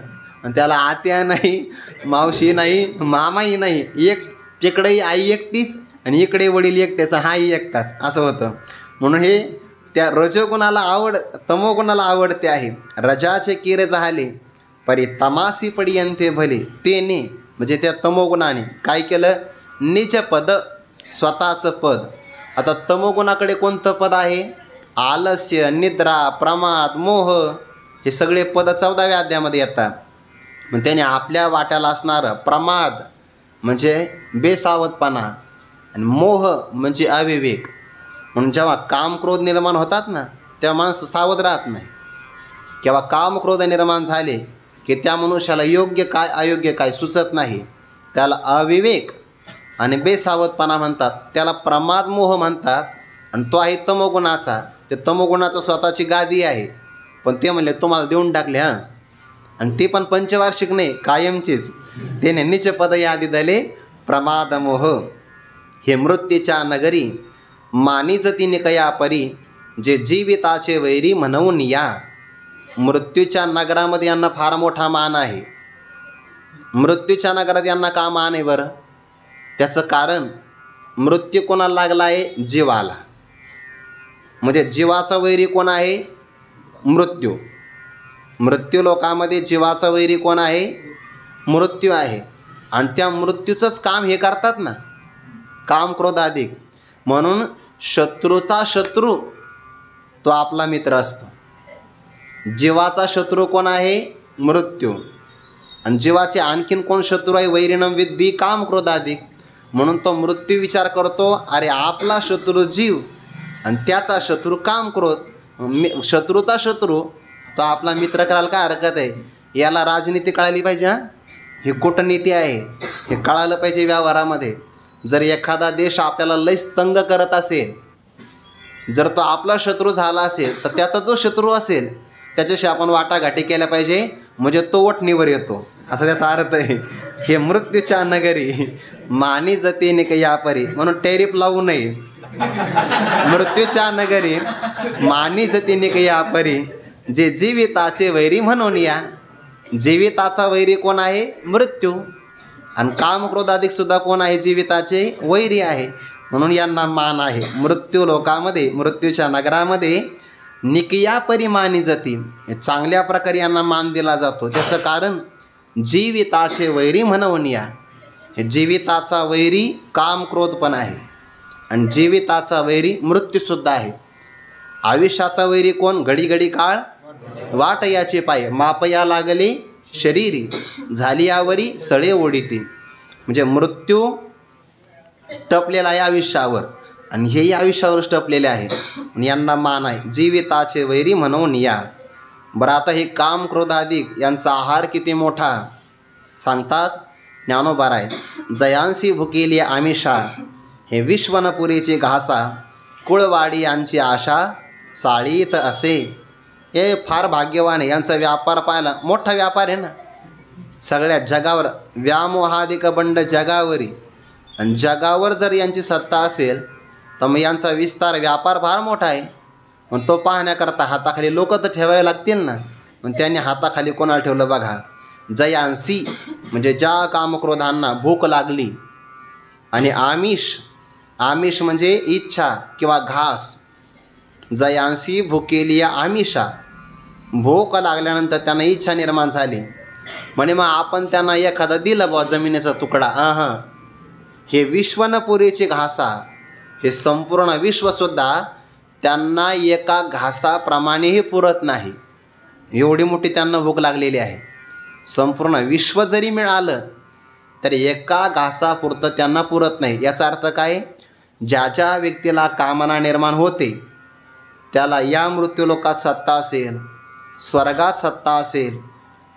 आणि त्याला आत्या नाही, मावशी नाही, मामाही नाही, एक तिकडेही आई एकटीच आणि इकडे वडील एकटेच, हाही एकटाच, असं होतं. म्हणून हे त्या रजोगुणाला तमोगुणाला आवडते आहे. रजाचे किर जाहले परी तमासी पडियंते भले तेने, म्हणजे त्या तमोगुणाने काय केलं, निज पद, स्वतःचं पद. आता तमोगुणाकडे कोणतं पद आहे? आलस्य, निद्रा, प्रमाद, मोह, हे सगळे पद 14व्या अध्यायामध्ये येतात. मग त्याने आपल्या वाट्याला असणारं प्रमाद म्हणजे बेसावधपणा आणि मोह म्हणजे अविवेक. म्हणून जेव्हा काम क्रोध निर्माण होतात ना तेव्हा माणसं सावध राहत नाही. किंवा काम क्रोध निर्माण झाले की त्या मनुष्याला योग्य काय अयोग्य काय सुचत नाही, त्याला अविवेक आणि बेसावधपणा म्हणतात, त्याला प्रमाद मोह म्हणतात. आणि तो आहे तमोगुणाचा. ते तमोगुणाचा स्वतःची गादी आहे, पण ते म्हणले तुम्हाला देऊन टाकले हां, आणि ते पण पंचवार्षिक नाही, कायमचीच. त्याने निच पद यादी दले प्रमाद मोह. हे मृत्यूच्या नगरी मानीच तिने कया परी जे जीविताचे वैरी म्हणून या. मृत्यूच्या नगरामध्ये यांना फार मोठा मान आहे. मृत्यूच्या नगरात यांना का मान आहे बरं? त्याचं कारण मृत्यू कोणाला लागला आहे? जीवाला. म्हणजे जीवाचा वैरी कोण आहे? मृत्यू. मृत्यू लोकामध्ये जीवाचा वैरी कोण आहे? मृत्यू आहे. आणि त्या मृत्यूचंच काम हे करतात ना, काम क्रोध अधिक. म्हणून शत्रूचा शत्रू तो आपला मित्र असतो. जीवाचा शत्रू कोण आहे? मृत्यू. आणि जीवाचे आणखीन कोण शत्रू आहे? वैरिणम विद्धी काम क्रोधाधिक. म्हणून तो मृत्यू विचार करतो, अरे आपला शत्रू जीव आणि त्याचा शत्रू काम क्रोध. शत्रूचा शत्रू तो आपला मित्र करायला काय हरकत आहे? याला राजनीती कळाली पाहिजे. हां, ही कूटनीती आहे, हे कळालं पाहिजे व्यवहारामध्ये. जर एखादा देश आपल्याला लईच तंग करत असेल, जर तो आपला शत्रू झाला असेल तर त्याचा जो शत्रू असेल त्याच्याशी आपण वाटाघाटी केल्या पाहिजे, म्हणजे तो वठणीवर येतो, असा त्याचा अर्थ आहे. हे मृत्यूच्या नगरी मानी जती निक यापरी, म्हणून टेरिफ लावू नये. मृत्यूच्या नगरी मानी जती निक यापरी, जे जीविताचे वैरी म्हणून या. जीविताचा वैरी कोण आहे? मृत्यू. आणि काम क्रोधाधिक सुद्धा कोण आहे? जीविताचे वैरी आहे. म्हणून यांना मान आहे. मृत्यू लोकामध्ये, मृत्यूच्या नगरामध्ये निकया परी मानी जाती, चांगल्या प्रकारे यांना मान दिला जातो. त्याचं कारण जीविताचे वैरी म्हणून या. हे जीविताचा वैरी काम क्रोध पण आहे आणि जीविताचा वैरी मृत्यूसुद्धा आहे. आयुष्याचा वैरी कोण? घडी घडी काळ वाट याचे पाय, मापया लागले शरीरी, झाली यावरी सळे ओढीती. म्हणजे मृत्यू टपलेला आहे आयुष्यावर आणि हेही आयुष्यावरच टपलेले आहे. यांना मान आहे. जीविताचे वैरी म्हणून या. बरं, आता हे काम क्रोधाधिक यांचा आहार किती मोठा सांगतात ज्ञानोबा आहे. जयांसी भुकेली आमिषा, हे विश्वनपुरीची घासा, कुळवाडी यांची आशा चाळीत असे. हे फार भाग्यवान आहे. यांचा व्यापार पाहिला, मोठा व्यापार आहे ना, सगळ्या जगावर व्यामोहादिक बंड जगावरी. आणि जगावर जर यांची सत्ता असेल तर मग यांचा विस्तार व्यापार फार मोठा आहे. मग तो पाहण्याकरता हाताखाली लोक तर ठेवावे लागतील ना. मग त्यांनी हाताखाली कोणाला ठेवलं बघा? जयांसी, म्हणजे ज्या कामक्रोधांना भूक लागली. आणि आमिष, आमिष म्हणजे इच्छा किंवा घास. जयांसी भुकेली आमिषा, भूक लागल्यानंतर त्यांना इच्छा निर्माण झाली. म्हणे मग आपण त्यांना एखादा दिलं बुवा जमिनीचा तुकडा, हे विश्वनपुरीची घासा, हे संपूर्ण विश्वसुद्धा त्यांना एका घासाप्रमाणेही पुरत नाही. एवढी मोठी त्यांना भूक लागलेली आहे. संपूर्ण विश्व जरी मिळालं तरी एका घासापुरतं त्यांना पुरत नाही. याचा अर्थ काय? ज्या ज्या व्यक्तीला कामना निर्माण होते त्याला या मृत्यूलोकात सत्ता असेल, स्वर्गात सत्ता असेल,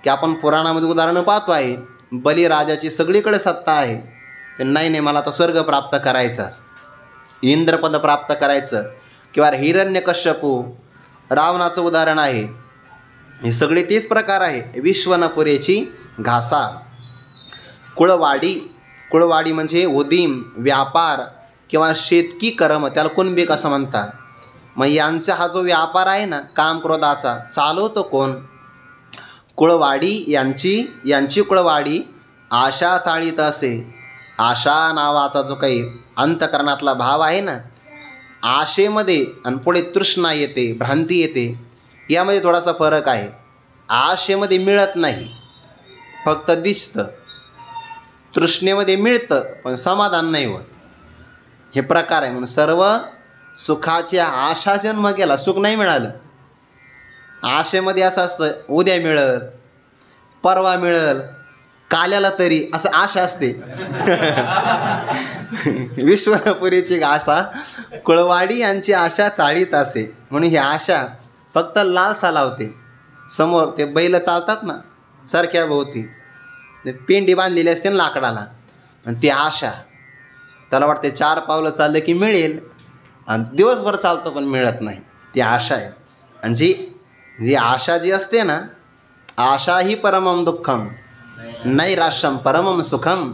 की आपण पुराणामध्ये उदाहरणं पाहतो आहे, बलिराजाची सगळीकडे सत्ता आहे. तर नाही मला आता स्वर्ग प्राप्त करायचाच, इंद्रपद प्राप्त करायचं, किंवा हिरण्यकश्यपू रावणाचं उदाहरण आहे. हे सगळे तेच प्रकार आहे. विश्वनपुरेची घासा. कुळवाडी, कुळवाडी म्हणजे उदीम, व्यापार किंवा शेतकी कर्म, त्याला कुणबिक असं म्हणतात. मग यांचा हा जो व्यापार आहे ना कामक्रोधाचा, चालवतो कोण? कुळवाडी यांची कुळवाडी आशा चाळीत असे. आशा नावाचा जो काही अंतकरणातला भाव आहे ना, आशेमध्ये आणि पुढे तृष्णा येते, भ्रांती येते, यामध्ये थोडासा फरक आहे. आशेमध्ये मिळत नाही, फक्त दिसतं. तृष्णेमध्ये मिळतं पण समाधान नाही होत. हे प्रकार आहे. म्हणून सर्व सुखाची आशा जन्म गेला, सुख नाही मिळालं. आशेमध्ये असं असतं, उद्या मिळेल, परवा मिळेल, काल्याला तरी, असं आशा असते. विश्वनपुरीची घासा, कुळवाडी यांची आशा चाळीत असे. म्हणून ही आशा फक्त लालसा लावते. समोर ते बैल चालतात ना सारख्या भोवती, पेंडी बांधलेली असते ना लाकडाला, आणि ती आशा त्याला वाटते 4 पावलं चाललं की मिळेल, आणि दिवसभर चालतो पण मिळत नाही. ती आशा आहे. आणि जी आशा जी असते ना, आशा ही परमम दुःखम नैराश्यम परमम सुखम.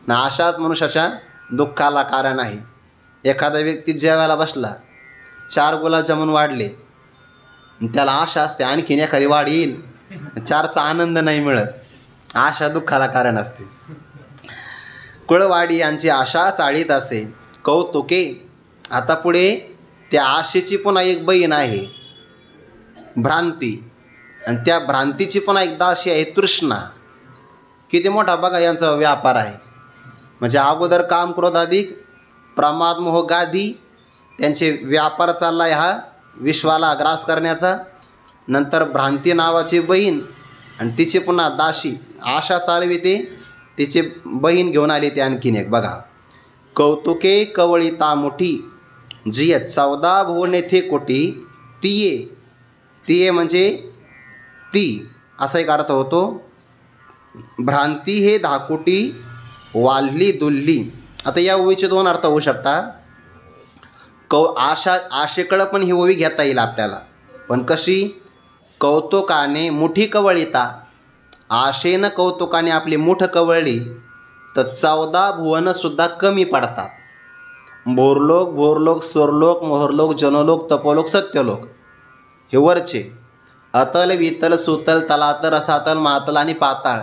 ना आशाच मनुष्याच्या दुःखाला कारण आहे. एखादा व्यक्ती जेवायला बसला, 4 गुलाबजामुन वाढले, त्याला आशा असते आणखीन एखादी वाढ येईल, 4चा आनंद नाही मिळत. आशा दुःखाला कारण असते. कुळवाडी यांची आशा चाळीत असे. कौतुके. आता पुढे त्या आशेची पुन्हा एक बहीण आहे भ्रांती, आणि त्या भ्रांतीची पुन्हा एक दासी आहे तृष्णा. किती मोठा बघा यांचा व्यापार आहे. म्हणजे अगोदर काम क्रोधाधिक, प्रमाद मोह गादी, त्यांचे व्यापार चालला आहे हा विश्वाला ग्रास करण्याचा, नंतर भ्रांती नावाची बहीण आणि तिची पुन्हा दाशी आशा चालविते, तिची बहीण घेऊन आली ते आणखीन एक बघा. कौतुके कवळिता मुठी, जिय 14 भुवन येथे कोटी, तिये तिये म्हणजे ती असा एक अर्थ होतो. भ्रांती हे धाकुटी वाल्ली दुल्ली. आता या ओवीचे 2 अर्थ होऊ शकतात. आशेकडं पण ही ओवी घेता येईल आपल्याला, पण कशी? कौतुकाने मुठी कवळिता, आशेनं कौतुकाने आपली मुठ कवळली तर 14 भुवनसुद्धा कमी पडतात. भोरलोक भोरलोक स्वर्लोक मोहरलोक जनलोक तपोलोक सत्यलोक हे वरचे. अतल वितल सुतल तलातल रसातल मातल आणि पाताळ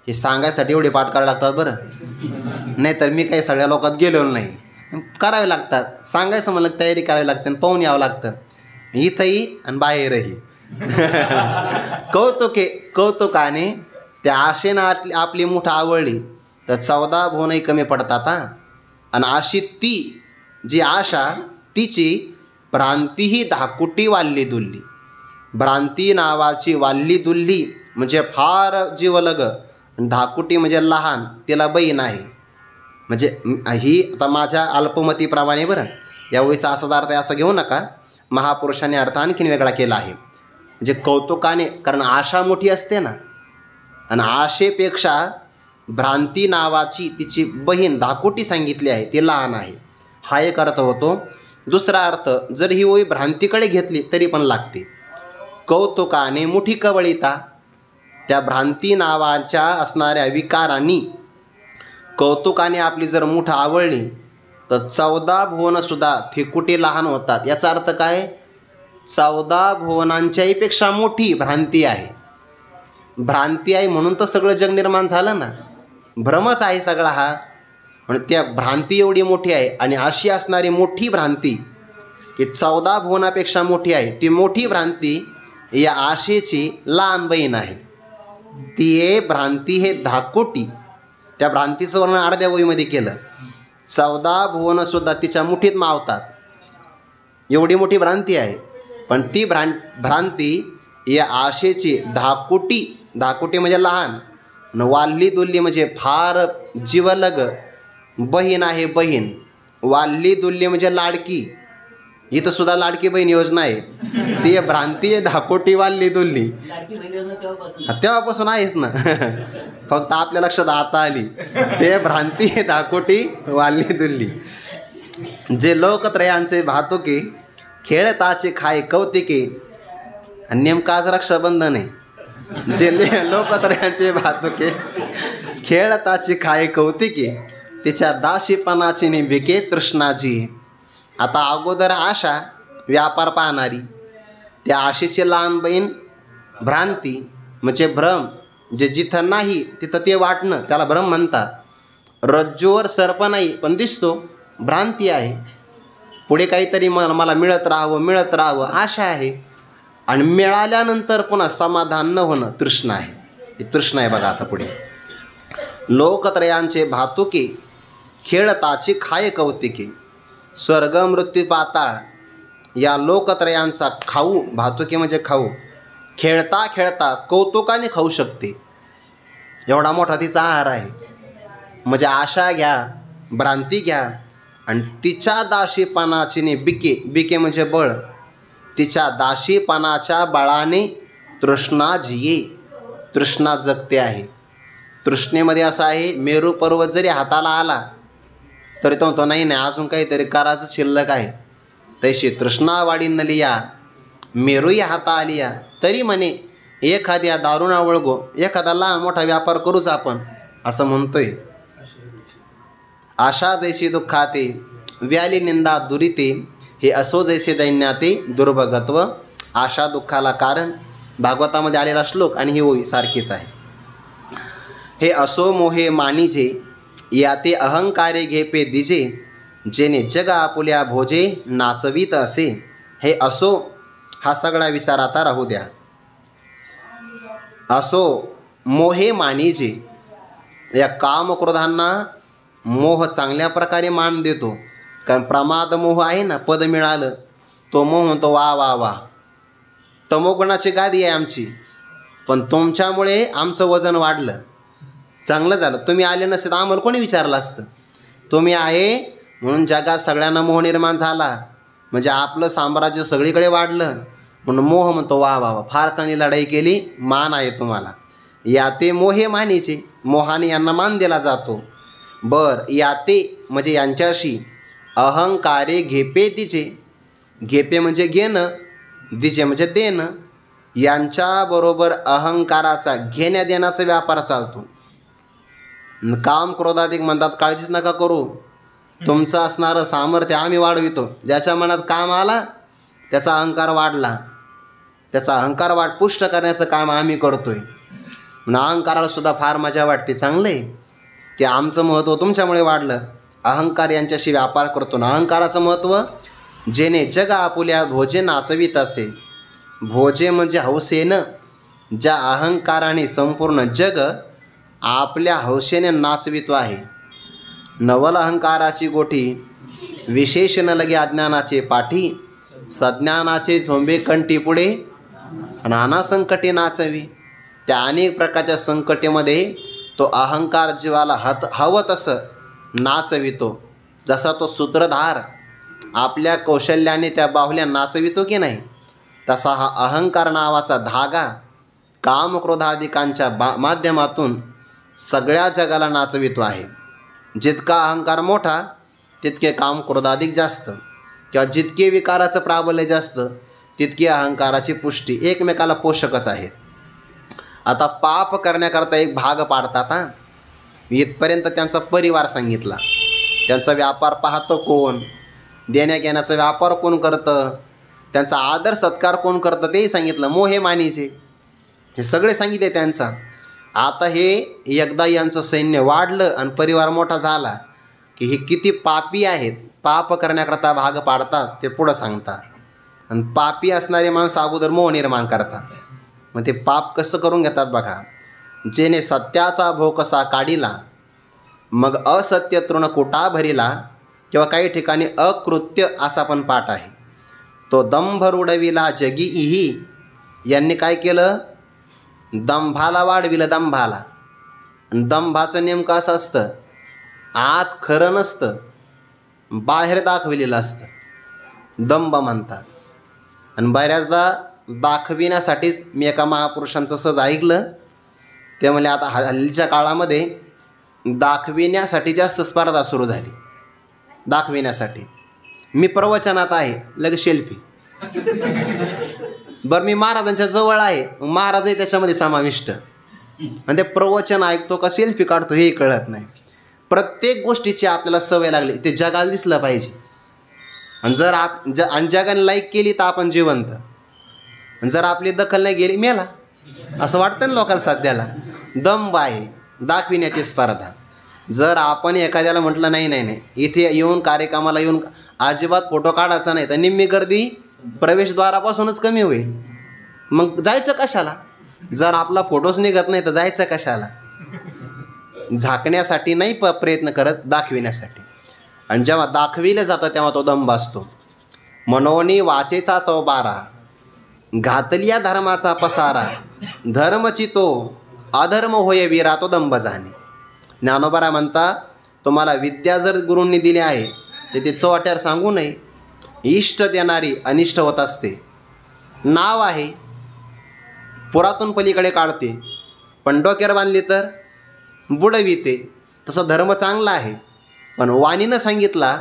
हे सांगायसाठी एवढे पाठ करावे लागतात बरं. नाहीतर मी काही सगळ्या लोकात गेलो नाही. करावे लागतात, सांगायचं म्हणलं तयारी करावी लागते आणि पाहून यावं लागतं, इथंही आणि बाहेरही. कौतुकाने त्या आशेनं आपली मुठ आवळली तर 14 भुवनही कमी पडतात. आणि अशी ती जी आशा तिची भ्रांती ही धाकुटी वाल्ली दुल्ली. भ्रांती नावाची वाल्ली दुल्ली म्हणजे फार जीवलग, धाकुटी म्हणजे लहान, तिला बहीण आहे. म्हणजे ही आता माझ्या अल्पमतीप्रमाणे बरं, या ओळीचा असाच अर्थ असं घेऊ नका. महापुरुषांनी अर्थ आणखीन वेगळा केला आहे. म्हणजे कौतुकाने, कारण आशा मोठी असते ना, आणि आशेपेक्षा भ्रांती नावाची तिची बहीण धाकुटी सांगितली आहे, ती लहान आहे, हा एक अर्थ होतो. दुसरा अर्थ जर ही ओळी भ्रांतीकडे घेतली तरी पण लागते. कौतुकाने मुठी कवळिता, त्या भ्रांती नावाच्या असणाऱ्या विकारांनी कौतुकाने आपली जर मुठ आवळली तर 14 भुवनसुद्धा थिकुटी लहान होतात. याचा अर्थ काय? 14 भुवनांच्याही पेक्षा मोठी भ्रांती आहे. भ्रांती आहे म्हणून तर सगळं जग निर्माण झालं ना, भ्रमच आहे सगळा हा. म्हणून त्या भ्रांती एवढी मोठी आहे, आणि अशी असणारी मोठी भ्रांती की 14 भुवनापेक्षा मोठी आहे, ती मोठी भ्रांती या आशेची लहान बहीण आहे. ती आहे भ्रांती हे धाकुटी. त्या भ्रांतीचं वर्णन अर्ध्या ओळीमध्ये केलं. 14 भुवनसुद्धा तिच्या मुठीत मावतात, एवढी मोठी भ्रांती आहे. पण ती भ्रांती या आशेची धाकुटी म्हणजे लहान, वाल्ली दुल्ली म्हणजे फार जीवलग बहीण आहे. बहीण वाल्ली दुल्ली म्हणजे लाडकी. इथं सुद्धा लाडकी बहीण योजना आहे. ती भ्रांती आहे धाकुटी वाल्ली दुल्ली, तेव्हापासून आहेच ना. फक्त आपल्या लक्षात आता आली. ते भ्रांती आहे धाकुटी वाल्ली दुल्ली. जे लोकत्रयांचे भातुके, खेळताचे खाय कौतिके. आणि नेमकं आज रक्षाबंधन आहे. जे लोकत्रयांचे भातुके, खेळताचे खाय कौतिके, तिच्या दाशीपणाची निभिके तृष्णाची. आता अगोदर आशा व्यापार पाहणारी, त्या आशेची लहान बहीण भ्रांती म्हणजे भ्रम. जे जिथं नाही तिथं ते वाटणं त्याला भ्रम म्हणतात. रज्जूवर सर्प नाही पण दिसतो, भ्रांती आहे. पुढे काहीतरी मला मिळत राहावं आशा आहे, आणि मिळाल्यानंतर पुन्हा समाधान न होणं तृष्णा आहे. ही तृष्णा आहे बघा. आता पुढे लोकत्रयांचे भातुके, खेळताची खाय कौतिके. स्वर्ग मृत्यू पाताळ या लोकत्रयांचा खाऊ, भातुके म्हणजे खाऊ, खेळता खेळता कौतुकाने खाऊ शकते, एवढा मोठा तिचा आहार आहे. म्हणजे आशा घ्या, भ्रांती घ्या, आणि तिच्या दाशीपणाची बिके म्हणजे बळ, तिच्या दाशीपणाच्या बळाने तृष्णा जिये. तृष्णा जगते आहे. तृष्णेमध्ये असं आहे, मेरू पर्वत जरी हाताला आला तरी तो म्हणतो नाही अजून काहीतरी करायचं शिल्लक आहे. तशी तृष्णा वाढीन या मेरूही हाता आलिया, तरी म्हणे एखाद्या दारुणा वळगो, एखादा लहान मोठा व्यापार करूच आपण, असं म्हणतोय. आशा जैसी दुःखाते व्याली निंदा दुरिते, हे असो जैसे दैन्याते दुर्भगत्व. आशा दुःखाला कारण भागवतामध्ये आलेला श्लोक आणि ही ओवी सारखीच आहे. हे असो मोहे मानिजे, याते अहंकारे घेपे दिजे, जेने जग आपुल्या भोजे नाचवीत असे. हे असो हा सगळा विचार आता राहू द्या. असो मोहे मानिजे, या कामक्रोधांना मोह चांगल्या प्रकारे मान देतो. कारण प्रमाद मोह आहे ना, पद मिळालं तो मोह म्हणतो वा वा वा, तमोगुणाची गादी आहे आमची, पण तुमच्यामुळे आमचं वजन वाढलं, चांगलं झालं. तुम्ही आले नसते तर आम्हाला कोणी विचारलं असतं. तुम्ही आहे म्हणून जगात सगळ्यांना मोह निर्माण झाला, म्हणजे आपलं साम्राज्य सगळीकडे वाढलं. म्हणून मोह म्हणतो वा वा वा, फार चांगली लढाई केली, मान आहे तुम्हाला. याते मोहे मानीचे, मोहाने यांना मान दिला जातो. याते म्हणजे यांच्याशी, अहंकारे घेपे तिचे, घेपे म्हणजे घेणं, दिचे म्हणजे देणं. यांच्याबरोबर अहंकाराचा घेण्या देण्याचा व्यापार चालतो. काम क्रोधाधिक म्हणतात काळजीच नका करू, तुमचं असणारं सामर्थ्य आम्ही वाढवितो. ज्याच्या मनात काम आला त्याचा अहंकार वाढला, त्याचा अहंकार पुष्ट करण्याचं काम आम्ही करतोय. म्हणून अहंकाराला सुद्धा फार मजा वाटते. चांगलं आहे की आमचं महत्त्व तुमच्यामुळे वाढलं. अहंकार यांच्याशी व्यापार करतो ना. अहंकाराचं महत्त्व, जेणे जग आपुल्या भोजे नाचवीत असे. भोजे म्हणजे हौसेनं, ज्या अहंकाराने संपूर्ण जग आपल्या हौसेने नाचवितो आहे. नवल अहंकाराची गोठी, विशेष न लगे अज्ञानाचे पाठी. सज्ञानाचे झोंबे कंठी पुढे, नाना संकटे नाचवी. त्या अनेक प्रकारच्या संकटेमध्ये तो अहंकार जीवाला हवं तसं नाचवितो. जसा तो सूत्रधार आपल्या कौशल्याने त्या बाहुल्या नाचवितो की नाही, तसा हा अहंकार नावाचा धागा कामक्रोधादिकांच्या माध्यमातून सगळ्या जगाला नाचवितो आहे. जितका अहंकार मोठा तितके कामक्रोधाधिक जास्त, किंवा जितके विकाराचं प्राबल्य जास्त तितकी अहंकाराची पुष्टी. एकमेकाला पोषकच आहेत. आता पाप करण्याकरता एक भाग पाडतात. इथपर्यंत त्यांचा परिवार सांगितला. त्यांचा व्यापार पाहतो कोण, देण्या घेण्याचा व्यापार कोण करतं, त्यांचा आदर सत्कार कोण करतं तेही सांगितलं. मोहे मानीचे हे सगळे सांगितले त्यांचा. आता हे एकदा यांचं सैन्य वाढलं आणि परिवार मोठा झाला की हे किती पापी आहेत, पाप करण्याकरता भाग पाडतात ते पुढं सांगतात. आणि पापी असणारे माणसं अगोदर मोह निर्माण करतात. मग ते पाप कसं करून घेतात बघा. जेणे सत्याचा भो कसा काढिला, मग असत्य तृण कुटा भरिला. किंवा काही ठिकाणी अकृत्य असा पण पाठ आहे. तो दंभ रुडविला जगी इही. यांनी काय केलं, दंभाला वाढविलं. दंभाला, दंभाचं नेमकं असं असतं, आत खरं नसतं, बाहेर दाखविलेलं असतं, दंभ म्हणतात. आणि बऱ्याचदा दाखविण्यासाठीच मी एका महापुरुषांचं सहज ऐकलं. ते म्हणजे आता हल्लीच्या काळामध्ये दाखविण्यासाठी जास्त स्पर्धा सुरू झाली. दाखविण्यासाठी मी प्रवचनात आहे, लगेच सेल्फी. बरं मी महाराजांच्या जवळ आहे, महाराजही त्याच्यामध्ये समाविष्ट, आणि ते प्रवचन ऐकतो का सेल्फी काढतो हेही कळत नाही. प्रत्येक गोष्टीची आपल्याला सवय लागली, ते जगाला दिसलं पाहिजे. आणि जर जगाने लाईक केली तर आपण जिवंत, जर आपली दखल नाही गेली मेला, असं वाटतं ना लोकांना सध्याला. दंभ आहे, दाखविण्याची स्पर्धा. जर आपण एखाद्याला म्हटलं नाही नाही नाही इथे येऊन कार्यक्रमाला येऊन अजिबात फोटो काढायचा नाही, तर निम्मी गर्दी प्रवेशद्वारापासूनच कमी होईल. मग जायचं कशाला? जर आपला फोटोच निघत नाही तर जायचं कशाला? झाकण्यासाठी नाही प्रयत्न करत, दाखविण्यासाठी. आणि जेव्हा दाखविलं जातं तेव्हा तो दंभ असतो. मनोनी वाचेचा चौबारा, घातलिया धर्माचा पसारा. धर्मची तो अधर्म होय वीरा, तो दंभ जाणे. ज्ञानोबा म्हणता, तुम्हाला विद्या जर गुरूंनी दिली आहे तर ते चोट्यावर सांगू नये. इष्ट देणारी अनिष्ट होत असते. नाव आहे पुरातून पलीकडे काढते, पण डोक्यावर बांधली तर बुडविते. तसं धर्म चांगला आहे, पण वाणीनं सांगितला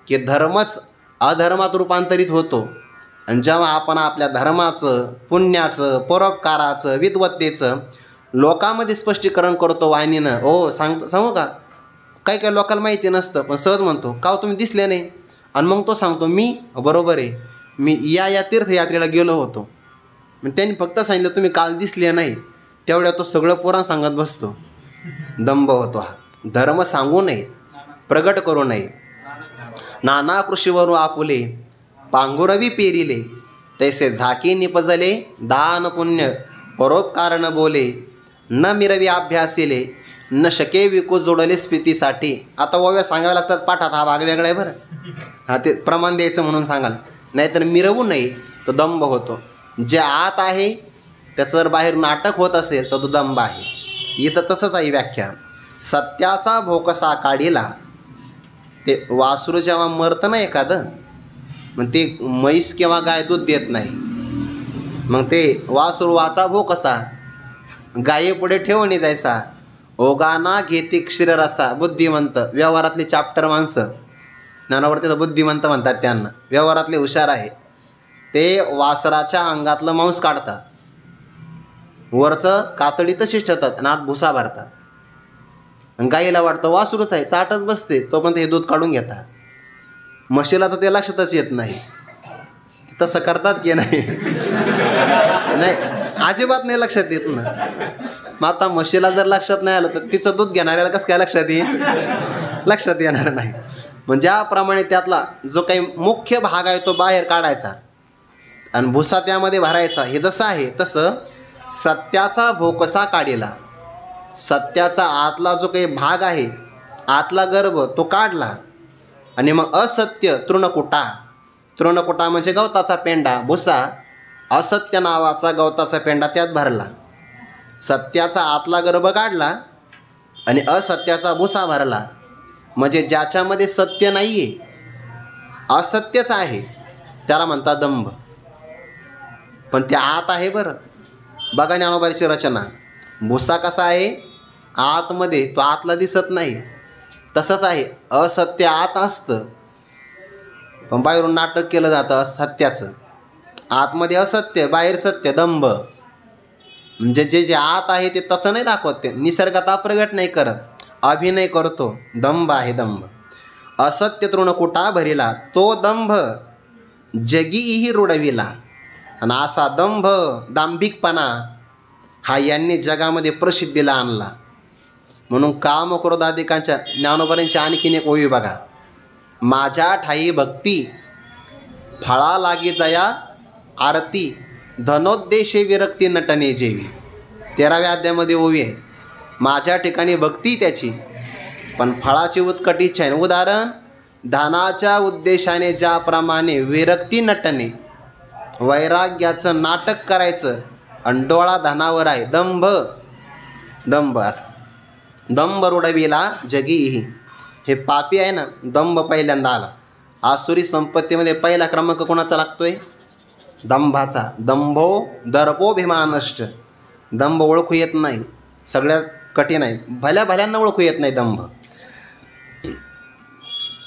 की धर्मच अधर्मात रूपांतरित होतो. आणि जेव्हा आपण आपल्या धर्माचं, पुण्याचं, परोपकाराचं, विद्वत्तेचं लोकांमध्ये स्पष्टीकरण करतो वाणीनं. सांगू का, काही काही लोकांना माहिती नसतं, पण सहज म्हणतो का तुम्ही दिसले नाही, आणि मग तो सांगतो मी बरोबर आहे, मी या तीर्थयात्रेला गेलो होतो. मग त्यांनी फक्त सांगितलं तुम्ही काल दिसले नाही, तेवढ्या तो सगळं पुराण सांगत बसतो. दंभ होतो हा. धर्म सांगू नये, प्रगट करू नये. नाना कृषीवरून आपुले, पांघुरवी पेरिले. तैसे झाकी निपजले, दान पुण्य परोपकार न बोले. न मिरवी अभ्यासिले, न शके विकू जोडले स्फितीसाठी. आता ओव्या सांगाव्या लागतात पाठात, हा भाग वेगळा आहे बरं. हा ते प्रमाण द्यायचं म्हणून सांगाल. नाहीतर मिरवू नये तो दंभ होतो. जे आत आहे त्याचं जर बाहेर नाटक होत असेल तर तो दंभ आहे. इथं तसंच आहे व्याख्या. सत्याचा भोकसा काढीला. ते वासरू जेव्हा मरतं ना एखादं, मग ते म्हैस किंवा गाय दूध देत नाही, मग ते वासुरवाचा भोकसा गायीपुढे ठेवून जायचा. ओगाना घेती क्षीररसा. बुद्धिमंत, व्यवहारातले चाप्टर माणसं, ज्ञानावरती तर बुद्धिमंत म्हणतात त्यांना, व्यवहारातले हुशार आहे. ते वासराच्या अंगातलं मांस काढतात, वरचं कातडी तशीच ठेवतात आणि आत भुसा भरतात. गाईला वाटतं वासरूच आहे, चाटत बसते, तोपर्यंत हे दूध काढून घेतात. म्हशीला तर ते लक्षातच येत नाही. तसं करतात की नाही? नाही, अजिबात नाही लक्षात येत ना. मग आता म्हशीला जर लक्षात नाही आलं तर तिचं दूध घेणाऱ्याला कसं काय लक्षात येईल? लक्षात येणार नाही. मग ज्याप्रमाणे त्यातला जो काही मुख्य भाग आहे तो बाहेर काढायचा आणि भुसा त्यामध्ये भरायचा, हे जसं आहे तसं सत्याचा भोकसा काढीला. सत्याचा आतला जो काही भाग आहे, आतला गर्भ तो काढला आणि मग असत्य तृणकुटा. तृणकुटा म्हणजे गवताचा पेंडा, भुसा. असत्य नावाचा गवताचा पेंडा त्यात भरला. सत्याचा आतला गर्भ काढला आणि असत्याचा भुसा भरला. म्हणजे ज्याच्यामध्ये सत्य नाही आहे, असत्यच आहे, त्याला म्हणतात दंभ. पण ते आत आहे बरं. बघा ज्ञानोबाची रचना. भुसा कसा आहे आतमध्ये, तो आतला दिसत नाही. तसंच आहे असत्य आत असतं, पण बाहेरून नाटक केलं जातं असत्याचं. आतमध्ये असत्य, बाहेर सत्य, दंभ. म्हणजे जे आत आहे ते तसं नाही दाखवत, ते निसर्गात प्रगट नाही करत, अभिनय करतो. दंभ आहे दंभ. असत्य तृणकुटा भरिला तो दंभ जगीही रुडविला. आणि असा दंभ, दांभिकपणा हा यांनी जगामध्ये प्रसिद्धीला आणला. म्हणून काम क्रोधाधिकांच्या ज्ञानोबांची आणखीन एक ओवी बघा. माझ्या ठाई भक्ती फळा लागी जया आरती धनोद्देशे विरक्ती नटने जेवी. 13व्या अध्यायामध्ये ओवी आहे. माझ्या ठिकाणी भक्ती त्याची, पण फळाची उत्कट इच्छा आहे. उदाहरण, धनाच्या उद्देशाने ज्याप्रमाणे विरक्ती नटणे, वैराग्याचं नाटक करायचं आणि डोळा धनावर आहे, दंभ. दंभ असा दंभ रुडविला जगीही. हे पापी आहे ना, दंभ पहिल्यांदा आला. आसुरी संपत्तीमध्ये पहिला क्रमांक कोणाचा लागतोय? दंभाचा. दंभो दर्पोभिमानश्च. दंभ ओळखू येत नाही, सगळ्यात कठीण आहे. भल्या भल्यांना ओळखू येत नाही दंभ.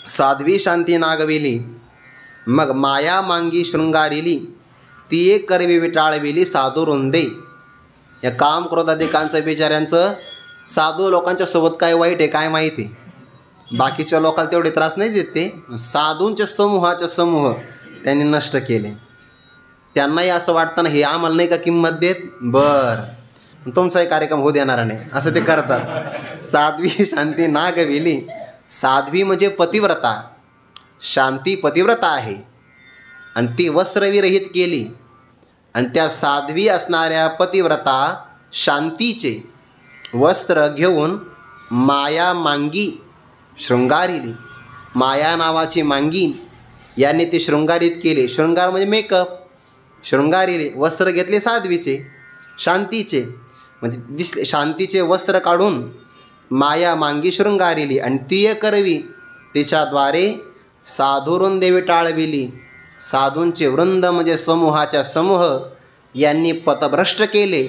साध्वी शांती नागविली, मग माया मांगी शृंगारिली, ती एक करवी विटाळविली साधू रुंदे. या काम क्रोधाधिकांचं बिचाऱ्यांचं साधू लोकांच्या सोबत काय वाईट आहे काय माहिती. बाकीच्या लोकांना तेवढे त्रास नाही देत, ते साधूंच्या समूहाचे समूह त्यांनी नष्ट केले. त्यांनाही असं वाटतं ना, हे आम्हाला नाही का किंमत देत, बरं तुमचाही कार्यक्रम होऊ देणार नाही, असं ते करतात. साध्वी शांती नागविली. साध्वी म्हणजे पतिव्रता, शांती पतिव्रता आहे आणि ती वस्त्रविरहित केली. आणि त्या साध्वी असणाऱ्या पतिव्रता शांतीचे वस्त्र घेऊन माया मांगी शृंगारिली. माया नावाची मांगी यांनी ते शृंगारित केले. शृंगार म्हणजे मेकअप. शृंगारिले वस्त्र घेतले साध्वीचे, शांतीचे, म्हणजे दिसले शांतीचे वस्त्र काढून माया मांगी शृंगारिली. आणि ती करवी तिच्याद्वारे साधुरुंदे विटाळविली. साधूंचे वृंद म्हणजे समूहाच्या समूह यांनी पथभ्रष्ट केले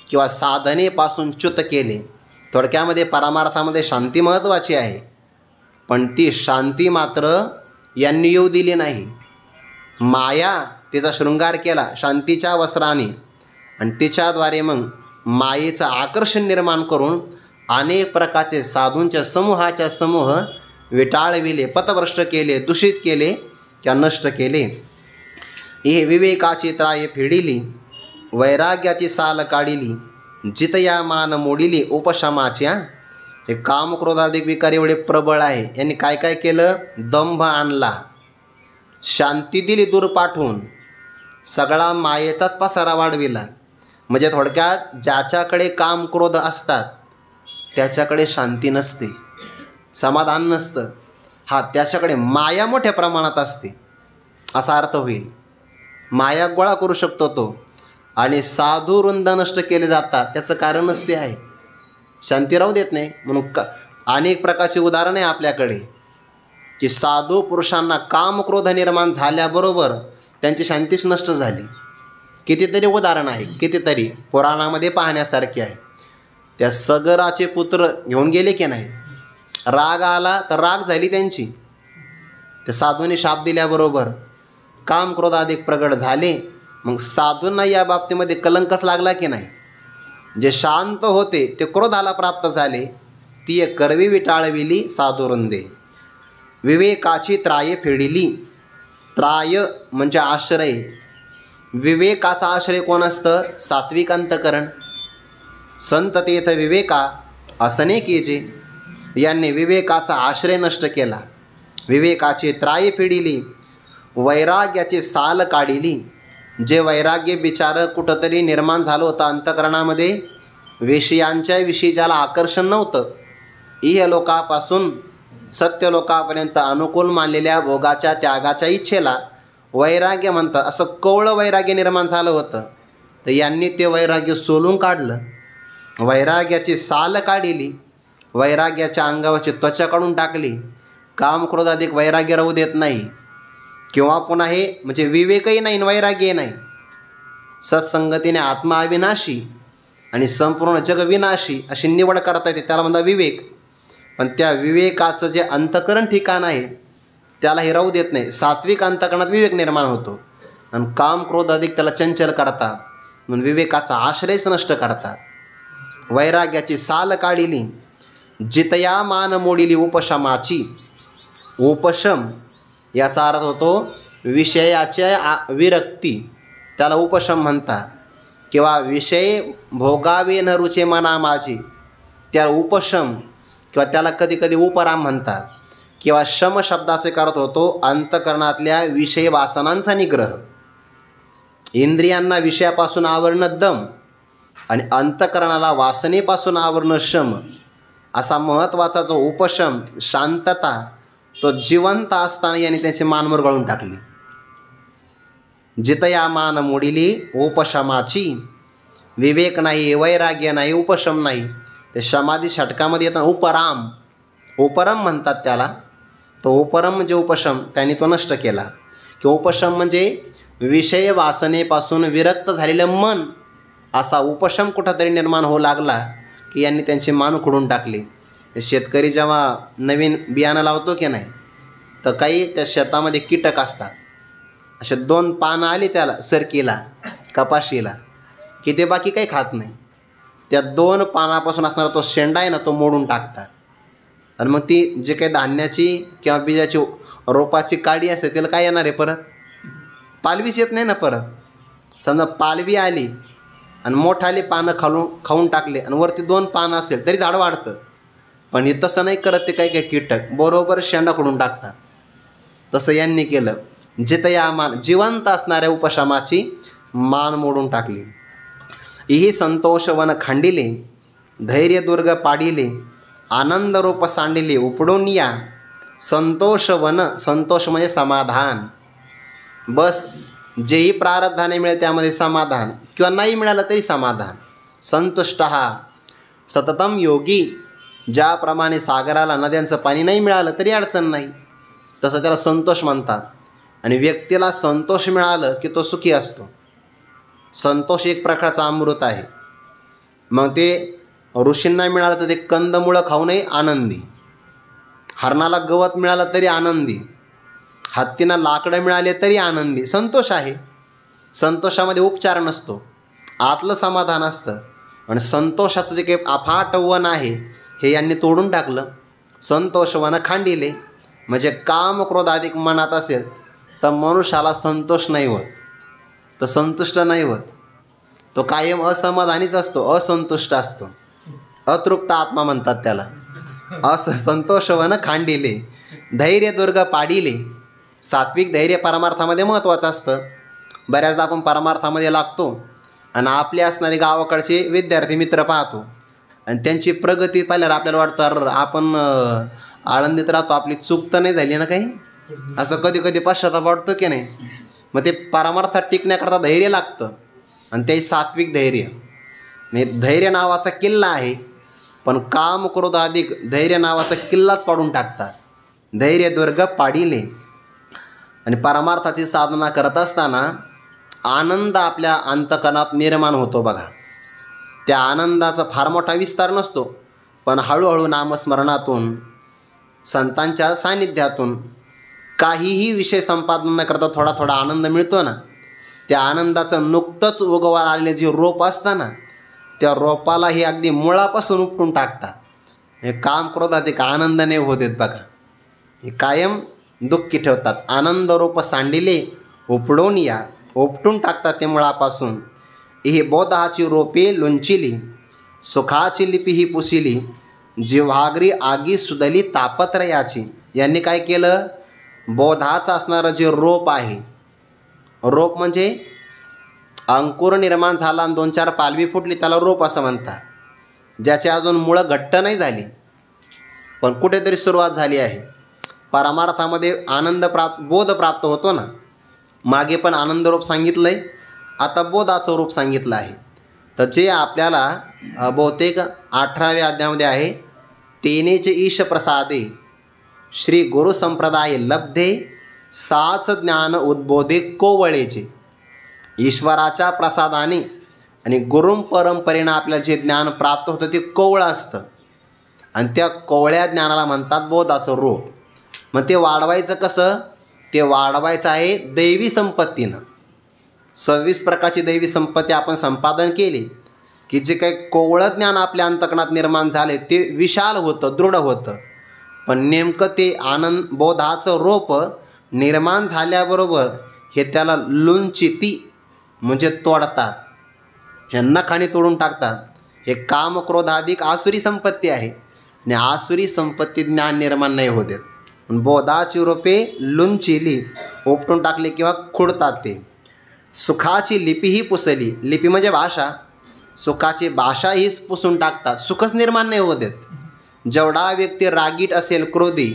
किंवा साधनेपासून च्युत केले. थोडक्यामध्ये परमार्थामध्ये शांती महत्त्वाची आहे, पण ती शांती मात्र यांनी येऊ दिली नाही. माया तिचा शृंगार केला शांतीच्या वस्त्राने आणि तिच्याद्वारे मग मायेचं आकर्षण निर्माण करून अनेक प्रकारचे साधूंच्या समूहाच्या समूह विटाळविले, पथभ्रष्ट केले, दूषित केले किंवा नष्ट केले. हे विवेकाची त्राये फेडिली, वैराग्याची साल काढिली, जितया मान मोडिली उपशमाच्या. हे काम क्रोधाधिक विकार एवढे प्रबळ आहे. यांनी काय काय केलं? दंभ आणला, शांती दिली दूर पाठवून, सगळा मायेचाच पसारा वाढविला. म्हणजे थोडक्यात ज्याच्याकडे काम क्रोध असतात त्याच्याकडे शांती नसते, समाधान नसतं. हा, त्याच्याकडे माया मोठ्या प्रमाणात असते. असा अर्थ होईल. माया गोळा करू शकतो तो, आणि साधू वृंद नष्ट केले जातात त्याचं कारणच ते आहे. शांती राहू देत नाही. म्हणून अनेक प्रकारची उदाहरणे आहे आपल्याकडे की साधू पुरुषांना काम क्रोध निर्माण झाल्याबरोबर त्यांची शांतीच नष्ट झाली. कितीतरी उदाहरण आहे, कितीतरी पुराणामध्ये पाहण्यासारखे आहे. त्या सगराचे पुत्र घेऊन गेले की नाही, राग आला तर राग झाली त्यांची. त्या साधूने शाप दिल्याबरोबर काम क्रोध अधिक प्रगट झाले. मग साधूंना या बाबतीमध्ये कलंकच लागला की नाही. जे शांत होते ते क्रोधाला प्राप्त झाले. ती एक करवी विटाळविली साधुवृंदे, विवेकाची त्राय फेडिली. त्राय म्हणजे आश्रय. विवेकाचा आश्रय कोण असतं? सात्विक अंतकरण. संत तेथ विवेका असने केजे. यांनी विवेकाचा आश्रय नष्ट केला. विवेकाची त्राय फेडिली, वैराग्याची साल काढिली. जे वैराग्य विचार कुठंतरी निर्माण झालं होतं अंतकरणामध्ये, विषयांच्या विषयी ज्याला आकर्षण नव्हतं, इह लोकापासून सत्य लोकापर्यंत अनुकूल मानलेल्या भोगाच्या त्यागाच्या इच्छेला वैराग्य म्हणतात. असं कवळं वैराग्य निर्माण झालं होतं. तर यांनी ते वैराग्य सोलून काढलं. वैराग्याची साल काढिली, वैराग्याच्या अंगावरची त्वचा काढून टाकली. काम क्रोध अधिक वैराग्य राहू देत नाही. किंवा पुन्हा हे म्हणजे विवेकही नाही, वैराग्यही नाही. सत्संगतीने आत्मा अविनाशी आणि संपूर्ण जग विनाशी अशी निवड करता येते, त्याला म्हणतात विवेक. पण त्या विवेकाचं जे अंतकरण ठिकाण आहे त्याला हे राहू देत नाही. सात्विक अंतकरणात विवेक निर्माण होतो आणि काम क्रोध अधिक त्याला चंचल करतात, म्हणून विवेकाचा आश्रयच नष्ट करतात. वैराग्याची साल काढिली, जितया मान मोडिली उपशमाची. उपशम याचा अर्थ होतो विषयाच्या विरक्ती, त्याला उपशम म्हणतात. किंवा विषय भोगावे न रुचे मना माझी, त्याला उपशम किंवा त्याला कधी कधी उपराम म्हणतात. किंवा शम शब्दाचे अर्थ होतो अंतकरणातल्या विषय वासनांचा निग्रह. इंद्रियांना विषयापासून आवरणं दम आणि अंतकरणाला वासनेपासून आवरणं शम. असा महत्त्वाचा जो उपशम, शांतता, तो जिवंत असताना यांनी त्याची मानवर गळून टाकली. जितया मान मोडिली उपशमाची. विवेक नाही, वैराग्य नाही, उपशम नाही. ते समाधी षटकामध्ये येतात उपराम, उपरम म्हणतात त्याला. तो उपरम म्हणजे उपशम, त्यांनी तो नष्ट केला. किंवा उपशम म्हणजे विषय वासनेपासून विरक्त झालेलं मन. असा उपशम कुठंतरी निर्माण होऊ लागला की यांनी त्यांची मान उखडून टाकली. शेतकरी जेव्हा नवीन बियाणं लावतो की नाही, तर काही त्या शेतामध्ये कीटक असतात. असे 2 पानं आली त्याला सरकीला, कपाशीला, की ते बाकी काही खात नाही. त्या 2 पानापासून असणारा तो शेंडा आहे ना, तो मोडून टाकतात. आणि मग ती जे काही धान्याची किंवा बिजाची रोपाची काडी असते त्याला काय येणार आहे परत? पालवीच येत नाही ना परत. समजा पालवी आली आणि मोठाली पानं खाऊन टाकले आणि वरती 2 पानं असेल तरी झाड वाढतं. पण हे तसं नाही करत ते काही काही कीटक, बरोबर शेंडा खोडून टाकतात. तसं यांनी केलं. जितया मान, जिवंत असणाऱ्या उपशमाची मान मोडून टाकली. इही संतोष वन खांडिले, धैर्य दुर्ग पाडिले, आनंद रूप सांडिले उपडून या. संतोष वन, संतोष म्हणजे समाधान. बस जेही प्रारब्धाने मिळेल त्यामध्ये समाधान, किंवा नाही मिळालं तरी समाधान. संतुष्ट हा सततम योगी. ज्याप्रमाणे सागराला नद्यांचं पाणी नाही मिळालं तरी अडचण नाही, तसं त्याला संतोष म्हणतात. आणि व्यक्तीला संतोष मिळालं की तो सुखी असतो. संतोष एक प्रकारचा अमृत आहे. मग ते ऋषींना मिळालं तर ते कंदमुळं खाऊनही आनंदी, हरणाला गवत मिळालं तरी आनंदी, हत्तींना लाकडं मिळाले तरी आनंदी. संतोष आहे. संतोषामध्ये उपचार नसतो, आतलं समाधान असतं. आणि संतोषाचं जे काही अफाट वन आहे हे यांनी तोडून टाकलं. संतोष वन खांडिले म्हणजे काम क्रोध अधिक मनात असेल तर मनुष्याला संतोष नाही होत, तर संतुष्ट नाही होत. तो कायम असमाधानीच असतो, असंतुष्ट असतो. अतृप्त आत्मा म्हणतात त्याला. संतोष वन खांडिले, धैर्य दुर्ग पाडिले. सात्विक धैर्य परमार्थामध्ये महत्त्वाचं असतं. बऱ्याचदा आपण परमार्थामध्ये लागतो आणि आपले असणारे गावाकडचे विद्यार्थी मित्र पाहतो आणि त्यांची प्रगती पाहिल्यावर आपल्याला वाटतं आपण आनंदित राहतो, आपली चूक तर नाही झाली ना काही. असं कधी कधी पश्चाताप वाटतो की नाही. मग ते परमार्थात टिकण्याकरता धैर्य लागतं आणि ते सात्विक धैर्य. म्हणजे धैर्य नावाचा किल्ला आहे, पण काम क्रोध अधिक धैर्य नावाचा किल्लाच पाडून टाकतात. धैर्य दुर्ग पाडिले. आणि परमार्थाची साधना करत असताना आनंद आपल्या अंतकरणात निर्माण होतो बघा. त्या आनंदाचा फार मोठा विस्तार नसतो, पण हळूहळू नामस्मरणातून संतांच्या सानिध्यातून काहीही विषय संपादन न करता थोडा थोडा आनंद मिळतो ना. त्या आनंदाचं नुकतंच उगवायला आलेले जे रोप असतं ना, त्या रोपाला हे अगदी मुळापासून उपटून टाकतात. हे काम क्रोधात एक आनंद नाही होत आहेत बघा. हे कायम दुःखी ठेवतात. आनंद रोप सांडिले उपडून या, उपटून टाकतात ते मुळापासून. ही बोधाची रोपे लुंचिली, सुखाची लिपी ही पुसिली, जिव्हागरी आगी सुदली तापत्रयाची. यांनी काय केलं, बोधाचं असणारं जे रोप आहे, रोप म्हणजे अंकुर निर्माण झाला आणि 2-4 पालवी फुटली त्याला रोप असं म्हणतात. ज्याची अजून मुळं घट्ट नाही झाली, पण कुठेतरी सुरुवात झाली आहे. परमार्थामध्ये आनंद बोध प्राप्त होतो ना. मागे पण आनंद रूप सांगितलं आहे, आता बोधाचं रूप सांगितलं आहे. तर जे आपल्याला बहुतेक 18व्या अध्यायामध्ये आहे, तेनेचे ईश प्रसादे श्री गुरु संप्रदाय लब्धे साच ज्ञान उद्बोधे कोवळेचे. ईश्वराच्या प्रसादाने आणि गुरु परंपरेनं आपल्याला जे ज्ञान प्राप्त होतं ते कोवळं असतं आणि त्या कोवळ्या ज्ञानाला म्हणतात बोधाचं रूप. मग ते वाढवायचं कसं, ते वाढवायचं आहे दैवी संपत्तीनं. 26 प्रकारची दैवी संपत्ती आपण संपादन केली की जे काही कोवळं ज्ञान आपल्या अंतकरणात निर्माण झाले ते विशाल होतं, दृढ होतं. पण नेमकं ते बोधाचं रोप निर्माण झाल्याबरोबर हे त्याला लुंचिती म्हणजे तोडतात, हे नखाने तोडून टाकतात. हे काम क्रोधाधिक आसुरी संपत्ती आहे आणि आसुरी संपत्ती ज्ञान निर्माण नाही होत आहेत. बोधाची रोपे लुंचिली, उपटून टाकली किंवा खुडतात ते. सुखाची लिपीही पुसली, लिपी म्हणजे भाषा, सुखाची भाषाही पुसून टाकतात, सुखच निर्माण नाही होत आहेत. जेवढा व्यक्ती रागीट असेल, क्रोधी,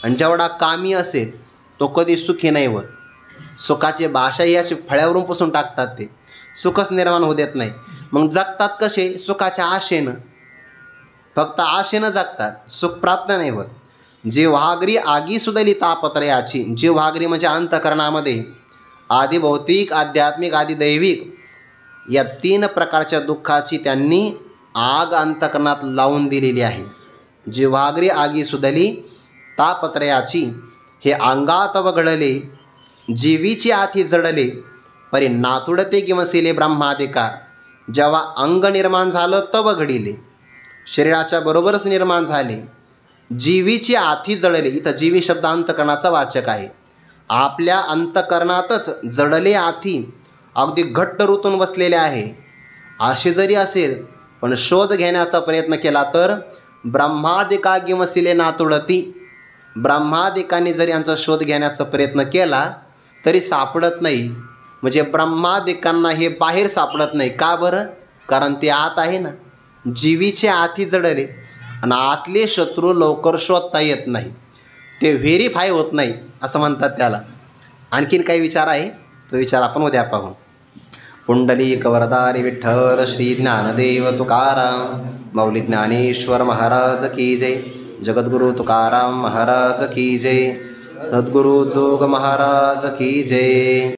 आणि जेवढा कामी असेल तो कधी सुखी नाही होत. सुखाची भाषाही अशी फळ्यावरून पुसून टाकतात, ते सुखच निर्माण होऊ देत नाही. मग जगतात कसे, सुखाच्या आशेनं, फक्त आशेनं जगतात, सुख प्राप्त नाही होत. जिव्हागरी आगी सुदली तापत्रयाची. जिव्हागरी म्हणजे अंतकरणामध्ये आधी भौतिक, आध्यात्मिक, आधी दैविक या 3 प्रकारच्या दुःखाची त्यांनी आग अंतकरणात लावून दिलेली आहे. जिव्हागरी आगी सुदली तापत्रयाची. हे अंगात वगळले, जीवीची आथी जडले, परी नातुडते किंवसिले ब्रह्मादिका. जेव्हा अंग निर्माण झालं तव घडिले, शरीराच्या बरोबरच निर्माण झाले. जीवीची आथी जळले, इथं जीवी शब्द अंतकरणाचा वाचक आहे. आपल्या अंतकरणातच जडले आथी अगदी घट्ट रुतून बसलेले आहे. असे जरी असेल पण शोध घेण्याचा प्रयत्न केला तर ब्रह्मादिका किंवसिले नातुडती. ब्रह्मादिकांनी जरी यांचा शोध घेण्याचा प्रयत्न केला तरी सापडत नाही. म्हणजे ब्रह्मादिकांना हे बाहेर सापडत नाही. का बरं? कारण ते आत आहे ना. जीवीचे आथी जडले आणि आतले शत्रू लवकर शोधता येत नाही, ते व्हेरीफाय होत नाही असं म्हणतात त्याला. आणखीन काही विचार आहे, तो विचार आपण उद्या पाहू. पुंडलिक वरदारी विठ्ठल श्री ज्ञानदेव तुकाराम मौली ज्ञानेश्वर महाराज की जय. जगद्गुरु तुकाराम महाराज की जय. सद्गुरु जोग महाराज की जय.